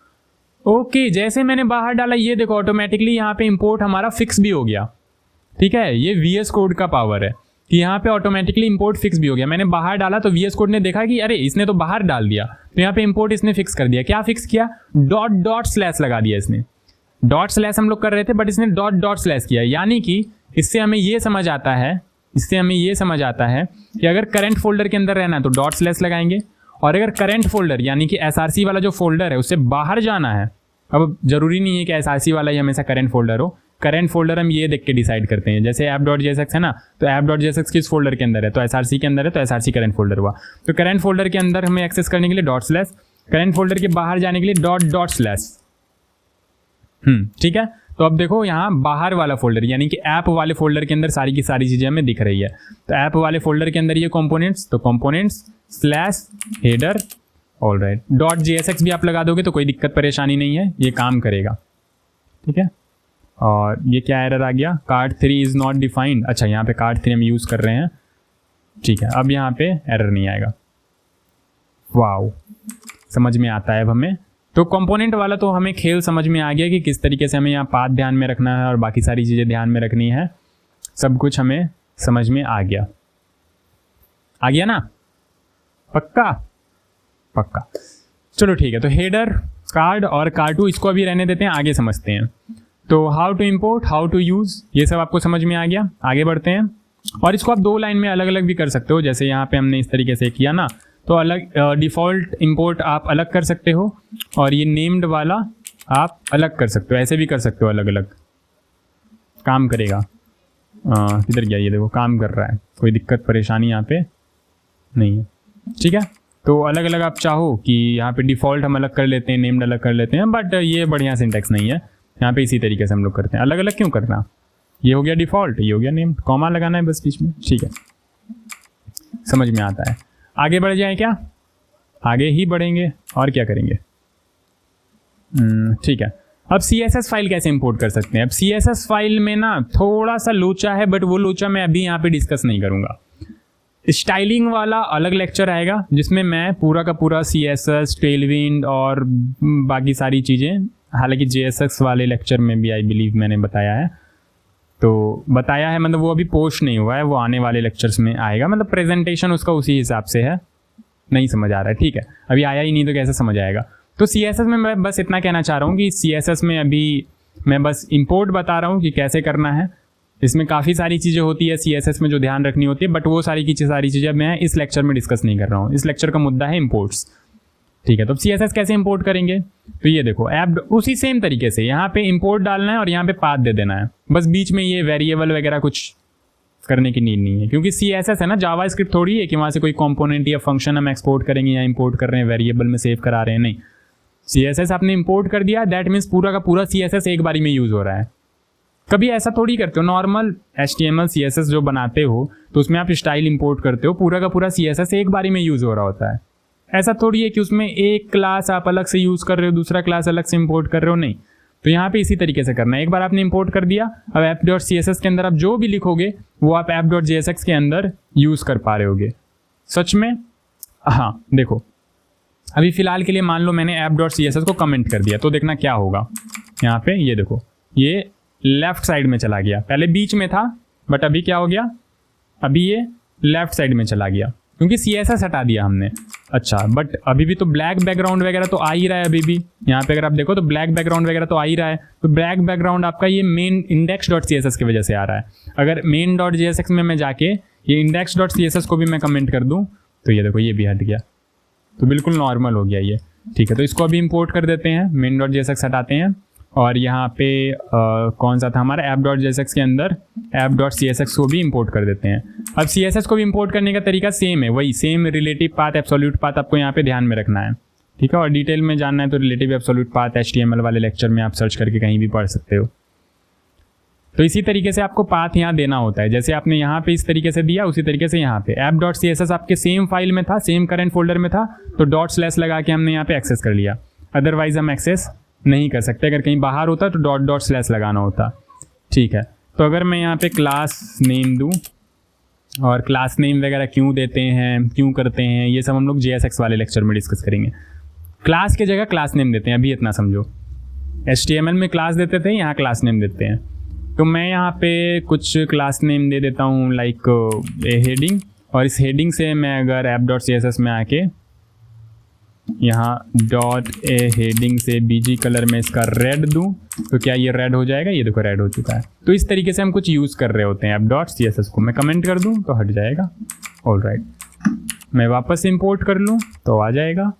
ओके, जैसे मैंने बाहर डाला ये देखो ऑटोमेटिकली यहाँ पे इंपोर्ट हमारा फिक्स भी हो गया। ठीक है, ये VS कोड का पावर है कि यहाँ पे ऑटोमेटिकली इंपोर्ट फिक्स भी हो गया। मैंने बाहर डाला तो VS कोड ने देखा कि अरे इसने तो बाहर डाल दिया, तो यहाँ पे इंपोर्ट इसने फिक्स कर दिया। क्या फिक्स किया, ./ लगा दिया इसने। ./ हम लोग कर रहे थे बट इसने ./ किया, यानी कि इससे हमें ये समझ आता है कि अगर करंट फोल्डर के अंदर रहना है तो ./ लगाएंगे, और अगर करंट फोल्डर यानी कि SRC वाला जो फोल्डर है उससे बाहर जाना है, अब जरूरी नहीं है कि SRC वाला ही हमेशा करंट फोल्डर हो। करंट फोल्डर हम ये देख के डिसाइड करते हैं, जैसे app.jsx है ना, तो app.jsx किस फोल्डर के अंदर है, तो SRC के अंदर है, तो SRC करंट फोल्डर हुआ। तो करंट फोल्डर के अंदर हमें एक्सेस करने के लिए ./, करंट फोल्डर के बाहर जाने के लिए ./। ठीक है, तो अब देखो यहाँ बाहर वाला फोल्डर यानी कि ऐप वाले फोल्डर के अंदर सारी की सारी चीज़ें हमें दिख रही है। तो ऐप वाले फोल्डर के अंदर ये कंपोनेंट्स, तो कंपोनेंट्स/हेडर। ऑलराइट, .jsx भी आप लगा दोगे तो कोई दिक्कत परेशानी नहीं है, ये काम करेगा। ठीक है। और ये क्या एरर आ गया, कार्ड 3 इज़ नॉट डिफाइंड। अच्छा, यहाँ पे कार्ड 3 हम यूज़ कर रहे हैं, ठीक है। अब यहाँ पे एरर नहीं आएगा। वाओ, समझ में आता है अब हमें। तो कंपोनेंट वाला तो हमें खेल समझ में आ गया कि किस तरीके से हमें यहाँ पाथ ध्यान में रखना है और बाकी सारी चीज़ें ध्यान में रखनी है। सब कुछ हमें समझ में आ गया ना? पक्का पक्का। चलो ठीक है, तो हेडर, कार्ड और कार्टू इसको अभी रहने देते हैं, आगे समझते हैं। तो how to import, how to use, ये सब आपको समझ में आ गया। आगे बढ़ते हैं। और इसको आप 2 लाइन में अलग अलग भी कर सकते हो, जैसे यहाँ पे हमने इस तरीके से किया ना, तो अलग डिफ़ॉल्ट इंपोर्ट आप अलग कर सकते हो और ये नेम्ड वाला आप अलग कर सकते हो, ऐसे भी कर सकते हो, अलग अलग काम करेगा। किधर गया ये, देखो काम कर रहा है, कोई दिक्कत परेशानी यहाँ पे नहीं है, ठीक है। तो अलग अलग आप चाहो कि यहाँ पे डिफ़ॉल्ट हम अलग कर लेते हैं, नेम्ड अलग कर लेते हैं, बट ये बढ़िया सिंटेक्स नहीं है। यहाँ पे इसी तरीके से हम लोग करते हैं। अलग अलग क्यों करना, ये हो गया डिफ़ॉल्ट, ये हो गया नेम्ड, कॉमा लगाना है बस बीच में, ठीक है, समझ में आता है। आगे बढ़ जाए क्या? आगे ही बढ़ेंगे और क्या करेंगे, ठीक है। अब CSS फाइल कैसे इंपोर्ट कर सकते हैं? अब CSS फाइल में ना थोड़ा सा लोचा है, बट वो लोचा मैं अभी यहाँ पे डिस्कस नहीं करूँगा। स्टाइलिंग वाला अलग लेक्चर आएगा जिसमें मैं पूरा का पूरा CSS, टेलविंड और बाकी सारी चीज़ें, हालांकि JSX वाले लेक्चर में भी आई बिलीव मैंने बताया है, तो बताया है मतलब वो अभी पोस्ट नहीं हुआ है, वो आने वाले लेक्चर्स में आएगा, मतलब प्रेजेंटेशन उसका उसी हिसाब से है। नहीं समझ आ रहा है, ठीक है, अभी आया ही नहीं तो कैसे समझ आएगा। तो CSS में मैं बस इतना कहना चाह रहा हूँ कि CSS में अभी मैं बस इंपोर्ट बता रहा हूँ कि कैसे करना है। इसमें काफ़ी सारी चीज़ें होती है CSS में जो ध्यान रखनी होती है, बट वो सारी चीज़ें मैं इस लेक्चर में डिस्कस नहीं कर रहा हूँ। इस लेक्चर का मुद्दा है इंपोर्ट्स, ठीक है। तो CSS कैसे इंपोर्ट करेंगे? तो ये देखो ऐप उसी सेम तरीके से यहाँ पे इंपोर्ट डालना है और यहाँ पे पाथ दे देना है, बस बीच में ये वेरिएबल वगैरह कुछ करने की नीड नहीं है, क्योंकि CSS है ना, जावास्क्रिप्ट थोड़ी है कि वहाँ से कोई कंपोनेंट या फंक्शन हम एक्सपोर्ट करेंगे या इंपोर्ट कर रहे हैं, वेरिएबल में सेव करा रहे हैं, नहीं। CSS आपने इंपोर्ट कर दिया, दैट मीन्स पूरा का पूरा CSS एक बारी में यूज़ हो रहा है। कभी ऐसा थोड़ी करते हो, नॉर्मल HTML CSS जो बनाते हो तो उसमें आप स्टाइल इंपोर्ट करते हो, पूरा का पूरा CSS एक बारी में यूज़ हो रहा होता है। ऐसा थोड़ी है कि उसमें एक क्लास आप अलग से यूज़ कर रहे हो, दूसरा क्लास अलग से इंपोर्ट कर रहे हो, नहीं। तो यहाँ पे इसी तरीके से करना है। एक बार आपने इंपोर्ट कर दिया, अब app.css के अंदर आप जो भी लिखोगे वो आप app.jsx के अंदर यूज़ कर पा रहे होगे। सच में? हाँ, देखो अभी फ़िलहाल के लिए मान लो मैंने app.css को कमेंट कर दिया, तो देखना क्या होगा। यहाँ पे ये देखो, ये लेफ्ट साइड में चला गया, पहले बीच में था बट अभी क्या हो गया, अभी ये लेफ्ट साइड में चला गया क्योंकि CSS हटा दिया हमने। अच्छा, बट अभी भी तो ब्लैक बैकग्राउंड वगैरह तो आ ही रहा है अभी भी। यहाँ पे अगर आप देखो तो ब्लैक बैकग्राउंड वगैरह तो आ ही रहा है, तो ब्लैक बैकग्राउंड आपका ये मेन index.css की वजह से आ रहा है। अगर main.jsx में मैं जाके ये index.css को भी मैं कमेंट कर दूँ तो ये देखो ये भी हट गया, तो बिल्कुल नॉर्मल हो गया ये, ठीक है। तो इसको अभी इंपोर्ट कर देते हैं, main.jsx हटाते हैं और यहाँ पे कौन सा था हमारा app.jsx के अंदर app.csx को भी इंपोर्ट कर देते हैं। अब CSS को भी इंपोर्ट करने का तरीका सेम है, वही same relative path, absolute path आपको यहाँ पे ध्यान में रखना है, ठीक है। और डिटेल में जानना है तो रिलेटिव एब्सोल्यूट पाथ HTML वाले लेक्चर में आप सर्च करके कहीं भी पढ़ सकते हो। तो इसी तरीके से आपको पाथ यहाँ देना होता है, जैसे आपने यहाँ पे इस तरीके से दिया उसी तरीके से यहाँ पे app.css आपके सेम फाइल में था, सेम करंट फोल्डर में था, तो डॉट स्लैश लगा के हमने यहाँ पे एक्सेस कर लिया। अदरवाइज हम एक्सेस नहीं कर सकते, अगर कहीं बाहर होता तो डॉट स्लैश लगाना होता, ठीक है। तो अगर मैं यहाँ पे क्लास नेम दूँ, और क्लास नेम वगैरह क्यों देते हैं, क्यों करते हैं, ये सब हम लोग JSX वाले लेक्चर में डिस्कस करेंगे। क्लास की जगह क्लास नेम देते हैं, अभी इतना समझो। HTML में क्लास देते थे, यहाँ क्लास नेम देते हैं। तो मैं यहाँ पे कुछ क्लास नेम दे देता हूँ, लाइक हेडिंग, और इस हेडिंग से मैं अगर app.css में आके यहाँ .heading से BG कलर में इसका रेड दूँ तो क्या ये रेड हो जाएगा? ये देखो रेड हो चुका है। तो इस तरीके से हम कुछ यूज़ कर रहे होते हैं। app.css को मैं कमेंट कर दूँ तो हट जाएगा, ऑलराइट। मैं वापस इंपोर्ट कर लूँ तो आ जाएगा,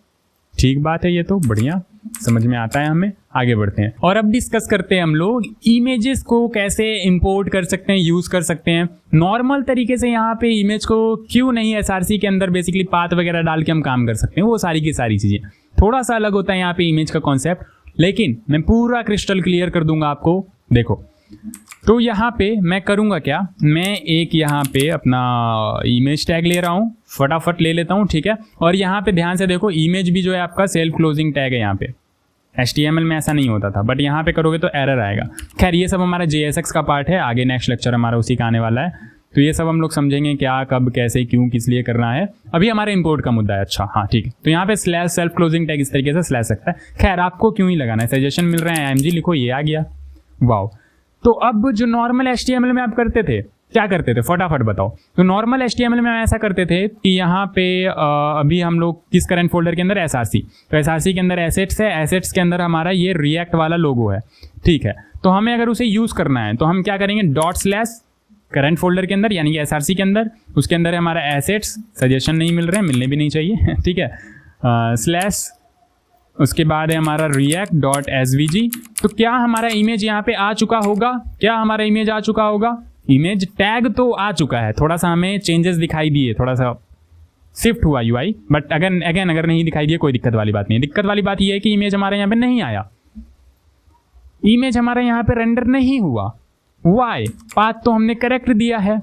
ठीक बात है, ये तो बढ़िया समझ में आता है हमें। आगे बढ़ते हैं और अब डिस्कस करते हैं हम लोग इमेजेस को कैसे इंपोर्ट कर सकते हैं, यूज़ कर सकते हैं नॉर्मल तरीके से। यहाँ पे इमेज को क्यों नहीं SRC के अंदर बेसिकली पाथ वगैरह डाल के हम काम कर सकते हैं, वो सारी की सारी चीज़ें। थोड़ा सा अलग होता है यहाँ पे इमेज का कॉन्सेप्ट, लेकिन मैं पूरा क्रिस्टल क्लियर कर दूंगा आपको। देखो तो यहाँ पे मैं करूँगा क्या, मैं एक यहाँ पे अपना इमेज टैग ले रहा हूँ, फटाफट ले लेता हूँ, ठीक है। और यहाँ पे ध्यान से देखो, इमेज भी जो है आपका सेल्फ क्लोजिंग टैग है यहाँ पे, HTML में ऐसा नहीं होता था, बट यहाँ पे करोगे तो एरर आएगा। खैर ये सब हमारा JSX का पार्ट है, आगे नेक्स्ट लेक्चर हमारा उसी का आने वाला है, तो ये सब हम लोग समझेंगे क्या, कब, कैसे, क्यों, किस लिए करना है। अभी हमारे इंपोर्ट का मुद्दा है। अच्छा हाँ ठीक है, तो यहाँ पे स्लैश सेल्फ क्लोजिंग टैग इस तरीके से स्लैश सकता है। खैर आपको क्यों ही लगाना है, सजेशन मिल रहे हैं IMG लिखो, ये आ गया। वाओ। तो अब जो नॉर्मल HTML में आप करते थे, क्या करते थे फटाफट बताओ। तो नॉर्मल HTML में हम ऐसा करते थे कि यहाँ पे अभी हम लोग किस करंट फोल्डर के अंदर SRC, तो SRC के अंदर एसेट्स है, एसेट्स के अंदर हमारा ये रिएक्ट वाला लोगो है, ठीक है। तो हमें अगर उसे यूज़ करना है तो हम क्या करेंगे, डॉट स्लैश करंट फोल्डर के अंदर यानी कि SRC के अंदर, उसके अंदर है हमारा एसेट्स, सजेशन नहीं मिल रहे हैं, मिलने भी नहीं चाहिए ठीक है, स्लैश, उसके बाद है हमारा react डॉट svg। तो क्या हमारा इमेज यहाँ पे आ चुका होगा, क्या हमारा इमेज आ चुका होगा, इमेज टैग तो आ चुका है, थोड़ा सा हमें चेंजेस दिखाई दिए, थोड़ा सा शिफ्ट हुआ UI, बट अगर नहीं दिखाई दिए कोई दिक्कत वाली बात नहीं है। दिक्कत वाली बात ये है कि इमेज हमारे यहाँ पे नहीं आया, इमेज हमारे यहाँ पे रेंडर नहीं हुआ। वाई? पाथ तो हमने करेक्ट दिया है,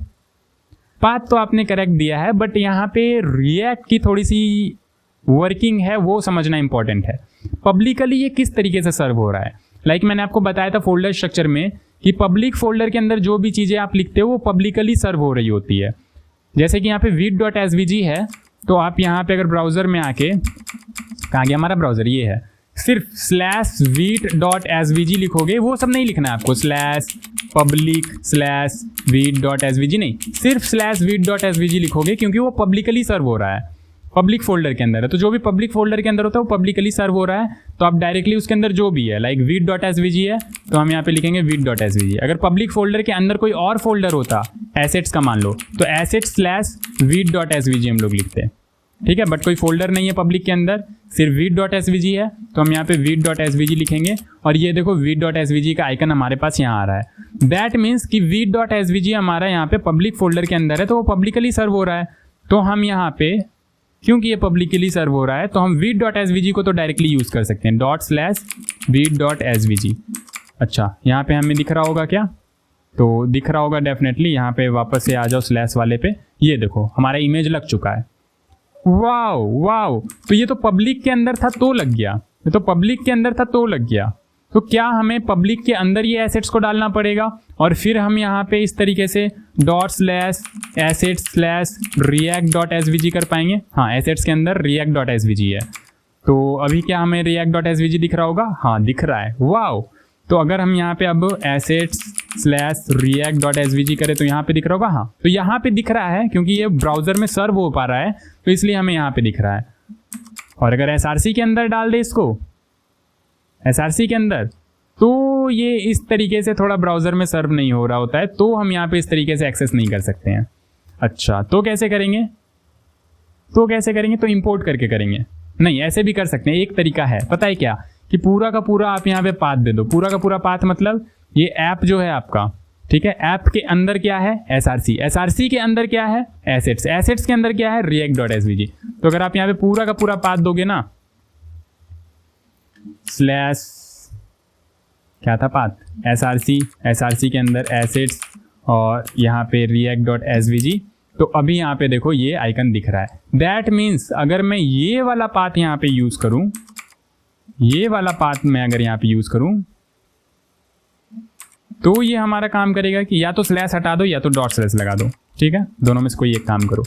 पाथ तो आपने करेक्ट दिया है, बट यहाँ पे रिएक्ट की थोड़ी सी वर्किंग है, वो समझना इंपॉर्टेंट है। पब्लिकली ये किस तरीके से सर्व हो रहा है, लाइक मैंने आपको बताया था फोल्डर स्ट्रक्चर में कि पब्लिक फोल्डर के अंदर जो भी चीज़ें आप लिखते हो वो पब्लिकली सर्व हो रही होती है। जैसे कि यहाँ पे vid.svg है, तो आप यहाँ पे अगर ब्राउज़र में आके, कहाँ गया हमारा ब्राउज़र, ये है, सिर्फ /vid.svg लिखोगे, वो सब नहीं लिखना है आपको, /public/vid.svg नहीं, सिर्फ /vid.svg लिखोगे, क्योंकि वो पब्लिकली सर्व हो रहा है, पब्लिक फोल्डर के अंदर है। तो जो भी पब्लिक फोल्डर के अंदर होता है वो पब्लिकली सर्व हो रहा है, तो आप डायरेक्टली उसके अंदर जो भी है, लाइक vid.svg है तो हम यहाँ पे लिखेंगे vid.svg। अगर पब्लिक फोल्डर के अंदर कोई और फोल्डर होता, एसेट्स का मान लो, तो assets/vid.svg हम लोग लिखते हैं, ठीक है। बट कोई फोल्डर नहीं है पब्लिक के अंदर, सिर्फ vid.svg है, तो हम यहाँ पे vid.svg लिखेंगे, और ये देखो vid.svg का आइकन हमारे पास यहाँ आ रहा है। दैट मीन्स कि vid.svg हमारा यहाँ पे पब्लिक फोल्डर के अंदर है, तो वो पब्लिकली सर्व हो रहा है। तो हम यहाँ पे, क्योंकि ये पब्लिकली सर्व हो रहा है, तो हम vid.svg को तो डायरेक्टली यूज़ कर सकते हैं, ./vid.svg। अच्छा, यहाँ पे हमें दिख रहा होगा क्या, तो दिख रहा होगा डेफिनेटली। यहाँ पे वापस से आ जाओ स्लैश वाले पे, ये देखो हमारा इमेज लग चुका है। वाओ वाओ, तो ये तो पब्लिक के अंदर था तो लग गया, ये तो पब्लिक के अंदर था तो लग गया। तो क्या हमें पब्लिक के अंदर ये एसेट्स को डालना पड़ेगा, और फिर हम यहाँ पे इस तरीके से ./assets/react.svg कर पाएंगे। हाँ, एसेट्स के अंदर react.svg है, तो अभी क्या हमें react.svg दिख रहा होगा, हाँ दिख रहा है। वाओ, तो अगर हम यहाँ पे अब assets/react.svg करें तो यहाँ पे दिख रहा होगा, हाँ तो यहाँ पे दिख रहा है, क्योंकि ये ब्राउजर में सर्व हो पा रहा है, तो इसलिए हमें यहाँ पे दिख रहा है। और अगर SRC के अंदर डाल दे इसको, SRC के अंदर, तो ये इस तरीके से थोड़ा ब्राउज़र में सर्व नहीं हो रहा होता है, तो हम यहाँ पे इस तरीके से एक्सेस नहीं कर सकते हैं। अच्छा, तो कैसे करेंगे, तो इंपोर्ट करके करेंगे। नहीं, ऐसे भी कर सकते हैं, एक तरीका है, पता है क्या, कि पूरा का पूरा आप यहाँ पे पाथ दे दो। पूरा का पूरा पाथ मतलब ये ऐप जो है आपका, ठीक है, ऐप के अंदर क्या है, SRC के अंदर क्या है, एसेट्स के अंदर क्या है, react.svg। तो अगर आप यहाँ पे पूरा का पूरा पाथ दोगे ना, स्लैश क्या था पाथ, SRC के अंदर एसेट्स और यहाँ पे react.svg, तो अभी यहाँ पे देखो ये आइकन दिख रहा है। दैट मीन्स अगर मैं ये वाला पाथ यहाँ पे यूज़ करूँ, ये वाला पाथ मैं अगर यहाँ पे यूज़ करूँ, तो ये हमारा काम करेगा कि या तो स्लैश हटा दो या तो डॉट स्लैश लगा दो, ठीक है, दोनों में से कोई एक काम करो,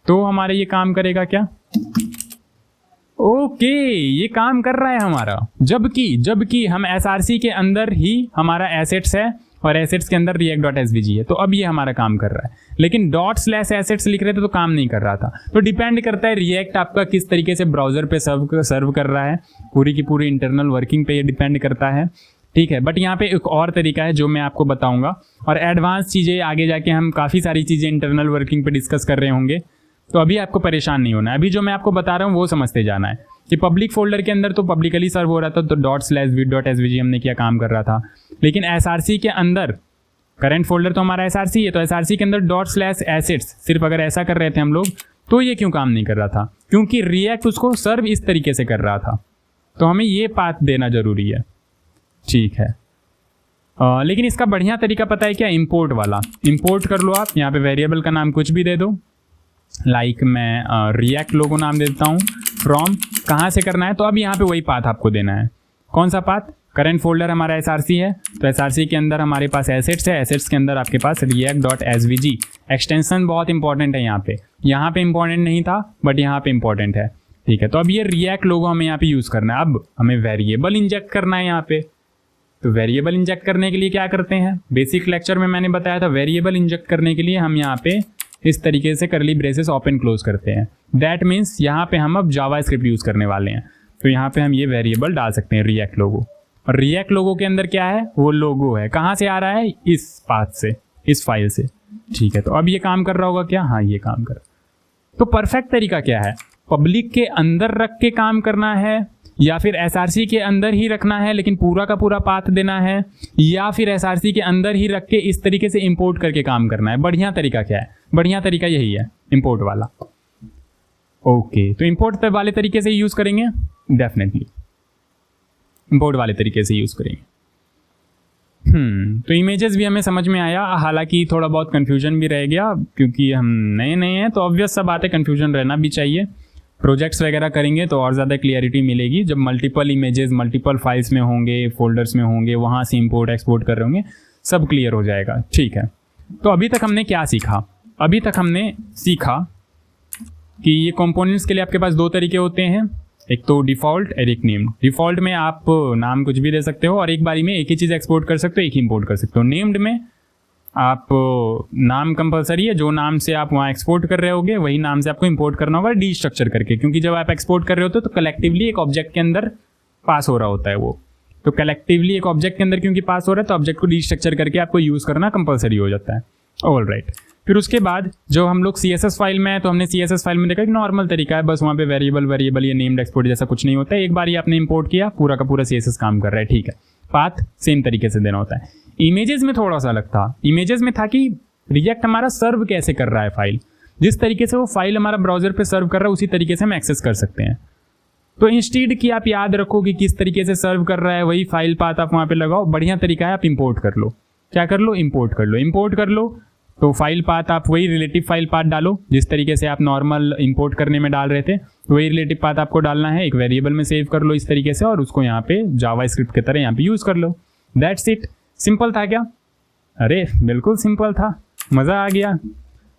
तो हमारे ये काम करेगा क्या, ओके ये काम कर रहा है हमारा। जबकि हम SRC के अंदर ही हमारा एसेट्स है और एसेट्स के अंदर react.svg है, तो अब ये हमारा काम कर रहा है। लेकिन ./assets लिख रहे थे तो काम नहीं कर रहा था। तो डिपेंड करता है रिएक्ट आपका किस तरीके से ब्राउजर पे सर्व कर रहा है, पूरी की पूरी इंटरनल वर्किंग पे ये डिपेंड करता है, ठीक है। बट यहाँ पे एक और तरीका है जो मैं आपको बताऊंगा, और एडवांस चीज़ें आगे जाके हम काफ़ी सारी चीज़ें इंटरनल वर्किंग पे डिस्कस कर रहे होंगे, तो अभी आपको परेशान नहीं होना है। अभी जो मैं आपको बता रहा हूँ वो समझते जाना है कि पब्लिक फोल्डर के अंदर तो पब्लिकली सर्व हो रहा था, तो ./vid.svg हमने क्या काम कर रहा था। लेकिन SRC के अंदर, करंट फोल्डर तो हमारा SRC है, तो SRC के अंदर ./assets सिर्फ अगर ऐसा कर रहे थे हम लोग, तो ये क्यों काम नहीं कर रहा था, क्योंकि रिएक्ट उसको सर्व इस तरीके से कर रहा था, तो हमें ये पाथ देना ज़रूरी है, ठीक है। लेकिन इसका बढ़िया तरीका पता है क्या, इंपोर्ट वाला। इंपोर्ट कर लो आप, यहाँ पे वेरिएबल का नाम कुछ भी दे दो, लाइक मैं रिएक्ट लोगो नाम दे देता हूँ, फ्रॉम, कहाँ से करना है, तो अब यहाँ पे वही पाथ आपको देना है, कौन सा पाथ? करंट फोल्डर हमारा एसआरसी है, तो एसआरसी के अंदर हमारे पास एसेट्स है, एसेट्स के अंदर आपके पास react.svg एक्सटेंशन बहुत इंपॉर्टेंट है यहाँ पे इंपॉर्टेंट नहीं था बट यहाँ पे इंपॉर्टेंट है, ठीक है। तो अब ये रिएक्ट लोगो हमें यहाँ पे यूज़ करना है। अब हमें वेरिएबल इंजेक्ट करना है यहाँ पे, तो वेरिएबल इंजेक्ट करने के लिए क्या करते हैं, बेसिक लेक्चर में मैंने बताया था वेरिएबल इंजेक्ट करने के लिए हम यहाँ पे इस तरीके से करली ब्रेसेस ओपन क्लोज करते हैं। दैट मीन्स यहाँ पे हम अब जावा स्क्रिप्ट यूज़ करने वाले हैं, तो यहाँ पे हम ये वेरिएबल डाल सकते हैं रिएक्ट लोगो। और रिएक्ट लोगो के अंदर क्या है, वो लोगो है, कहाँ से आ रहा है, इस पाथ से, इस फाइल से, ठीक है। तो अब ये काम कर रहा होगा क्या, हाँ ये काम कर रहा। तो परफेक्ट तरीका क्या है, पब्लिक के अंदर रख के काम करना है या फिर एसआरसी के अंदर ही रखना है लेकिन पूरा का पूरा पाथ देना है, या फिर एसआरसी के अंदर ही रख के इस तरीके से इंपोर्ट करके काम करना है। बढ़िया तरीका क्या है, बढ़िया तरीका यही है, इंपोर्ट वाला। ओके, तो इंपोर्ट वाले तरीके से यूज़ करेंगे, डेफिनेटली इंपोर्ट वाले तरीके से यूज़ करेंगे। तो इमेजेस भी हमें समझ में आया, हालांकि थोड़ा बहुत कन्फ्यूजन भी रह गया क्योंकि हम नए नए हैं, तो ऑब्वियस सब बातें कन्फ्यूजन रहना भी चाहिए। प्रोजेक्ट्स वगैरह करेंगे तो और ज़्यादा क्लियरिटी मिलेगी, जब मल्टीपल इमेजेस मल्टीपल फाइल्स में होंगे, फोल्डर्स में होंगे, वहाँ से इंपोर्ट एक्सपोर्ट कर रहे होंगे, सब क्लियर हो जाएगा, ठीक है। तो अभी तक हमने क्या सीखा, अभी तक हमने सीखा कि ये कंपोनेंट्स के लिए आपके पास दो तरीके होते हैं, एक तो डिफ़ॉल्ट और एक नेम्ड। डिफ़ॉल्ट में आप नाम कुछ भी दे सकते हो और एक बारी में एक ही चीज़ एक्सपोर्ट कर सकते हो, एक ही इंपोर्ट कर सकते हो। नेम्ड में आप नाम कंपलसरी है, जो नाम से आप वहाँ एक्सपोर्ट कर रहे होगे वही नाम से आपको इंपोर्ट करना होगा डी स्ट्रक्चर करके, क्योंकि जब आप एक्सपोर्ट कर रहे होते हो तो कलेक्टिवली एक ऑब्जेक्ट के अंदर पास हो रहा होता है वो, तो कलेक्टिवली एक ऑब्जेक्ट के अंदर क्योंकि पास हो रहा है तो ऑब्जेक्ट को डी स्ट्रक्चर करके आपको यूज़ करना कंपलसरी हो जाता है। ऑल राइट, फिर उसके बाद जो हम लोग CSS फाइल में है तो हमने CSS फाइल में देखा कि नॉर्मल तरीका है, बस वहाँ पे वेरिएबल ये नेम्ड एक्सपोर्ट जैसा कुछ नहीं होता है, एक बार ही आपने इंपोर्ट किया पूरा का पूरा CSS काम कर रहा है, ठीक है। पाथ सेम तरीके से देना होता है। इमेजेस में थोड़ा सा अलग था, इमेजेस में था कि रिएक्ट हमारा सर्व कैसे कर रहा है फाइल, जिस तरीके से वो फाइल हमारा ब्राउजर पे सर्व कर रहा है उसी तरीके से हम एक्सेस कर सकते हैं। तो इंस्टीड की आप याद रखो कि किस तरीके से सर्व कर रहा है वही फाइल पाथ आप वहाँ पे लगाओ, बढ़िया तरीका है आप इंपोर्ट कर लो। क्या कर लो, इंपोर्ट कर लो। इंपोर्ट कर लो तो फाइल पाथ आप वही रिलेटिव फाइल पाथ डालो, जिस तरीके से आप नॉर्मल इंपोर्ट करने में डाल रहे थे वही रिलेटिव पाथ आपको डालना है, एक वेरिएबल में सेव कर लो इस तरीके से और उसको यहाँ पे जावा स्क्रिप्ट की तरह यहाँ पे यूज़ कर लो। That's it. सिंपल था क्या? अरे बिल्कुल सिंपल था, मज़ा आ गया,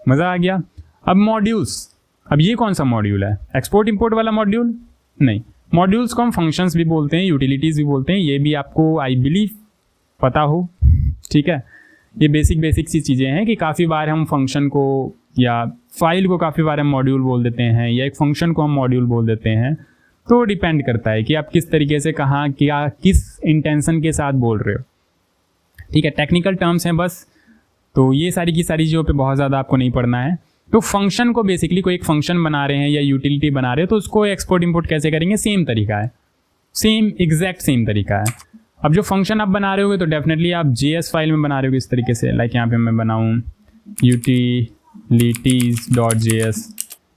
मज़ा आ गया। अब मॉड्यूल्स, अब ये कौन सा मॉड्यूल है, एक्सपोर्ट इंपोर्ट वाला मॉड्यूल नहीं। मॉड्यूल्स को हम फंक्शंस भी बोलते हैं, यूटिलिटीज़ भी बोलते हैं, ये भी आपको आई बिलीव पता हो, ठीक है। ये बेसिक सी चीज़ें हैं कि काफ़ी बार हम फंक्शन को या फाइल को काफ़ी बार हम मॉड्यूल बोल देते हैं या एक फंक्शन को हम मॉड्यूल बोल देते हैं, तो डिपेंड करता है कि आप किस तरीके से कहाँ क्या किस इंटेंशन के साथ बोल रहे हो, ठीक है। टेक्निकल टर्म्स हैं बस, तो ये सारी की सारी चीज़ों पे बहुत ज़्यादा आपको नहीं पढ़ना है। तो फंक्शन को बेसिकली कोई एक फंक्शन बना रहे हैं या यूटिलिटी बना रहे हो तो उसको एक्सपोर्ट इंपोर्ट कैसे करेंगे, सेम तरीका है, सेम एग्जैक्ट सेम तरीका है। अब जो फंक्शन आप बना रहे होगे तो डेफिनेटली आप JS फाइल में बना रहे होगे इस तरीके से, लाइक यहाँ पे मैं बनाऊँ utilities.js,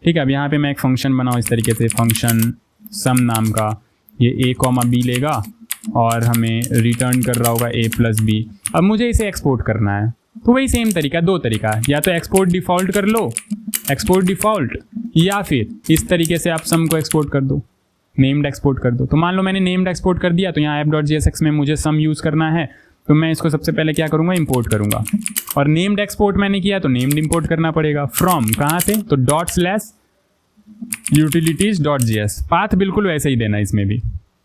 ठीक है। अब यहाँ पे मैं एक फंक्शन बनाऊँ इस तरीके से, फंक्शन सम नाम का, ये a, b लेगा और हमें रिटर्न कर रहा होगा a+b। अब मुझे इसे एक्सपोर्ट करना है तो वही सेम तरीका, दो तरीका है, या तो एक्सपोर्ट डिफ़ॉल्ट कर लो, एक्सपोर्ट डिफ़ॉल्ट, या फिर इस तरीके से आप सम को एक्सपोर्ट कर दो, नेम्ड एक्सपोर्ट कर दो। तो मान लो मैंने नेम्ड एक्सपोर्ट कर दिया तो यहाँ app.jsx में मुझे सम यूज़ करना है तो मैं इसको सबसे पहले क्या करूँगा, इंपोर्ट करूँगा। और नेम्ड एक्सपोर्ट मैंने किया तो नेम्ड इंपोर्ट करना पड़ेगा। फ्रॉम कहाँ से, तो ./utilities.js, पाथ बिल्कुल वैसे ही देना, इसमें भी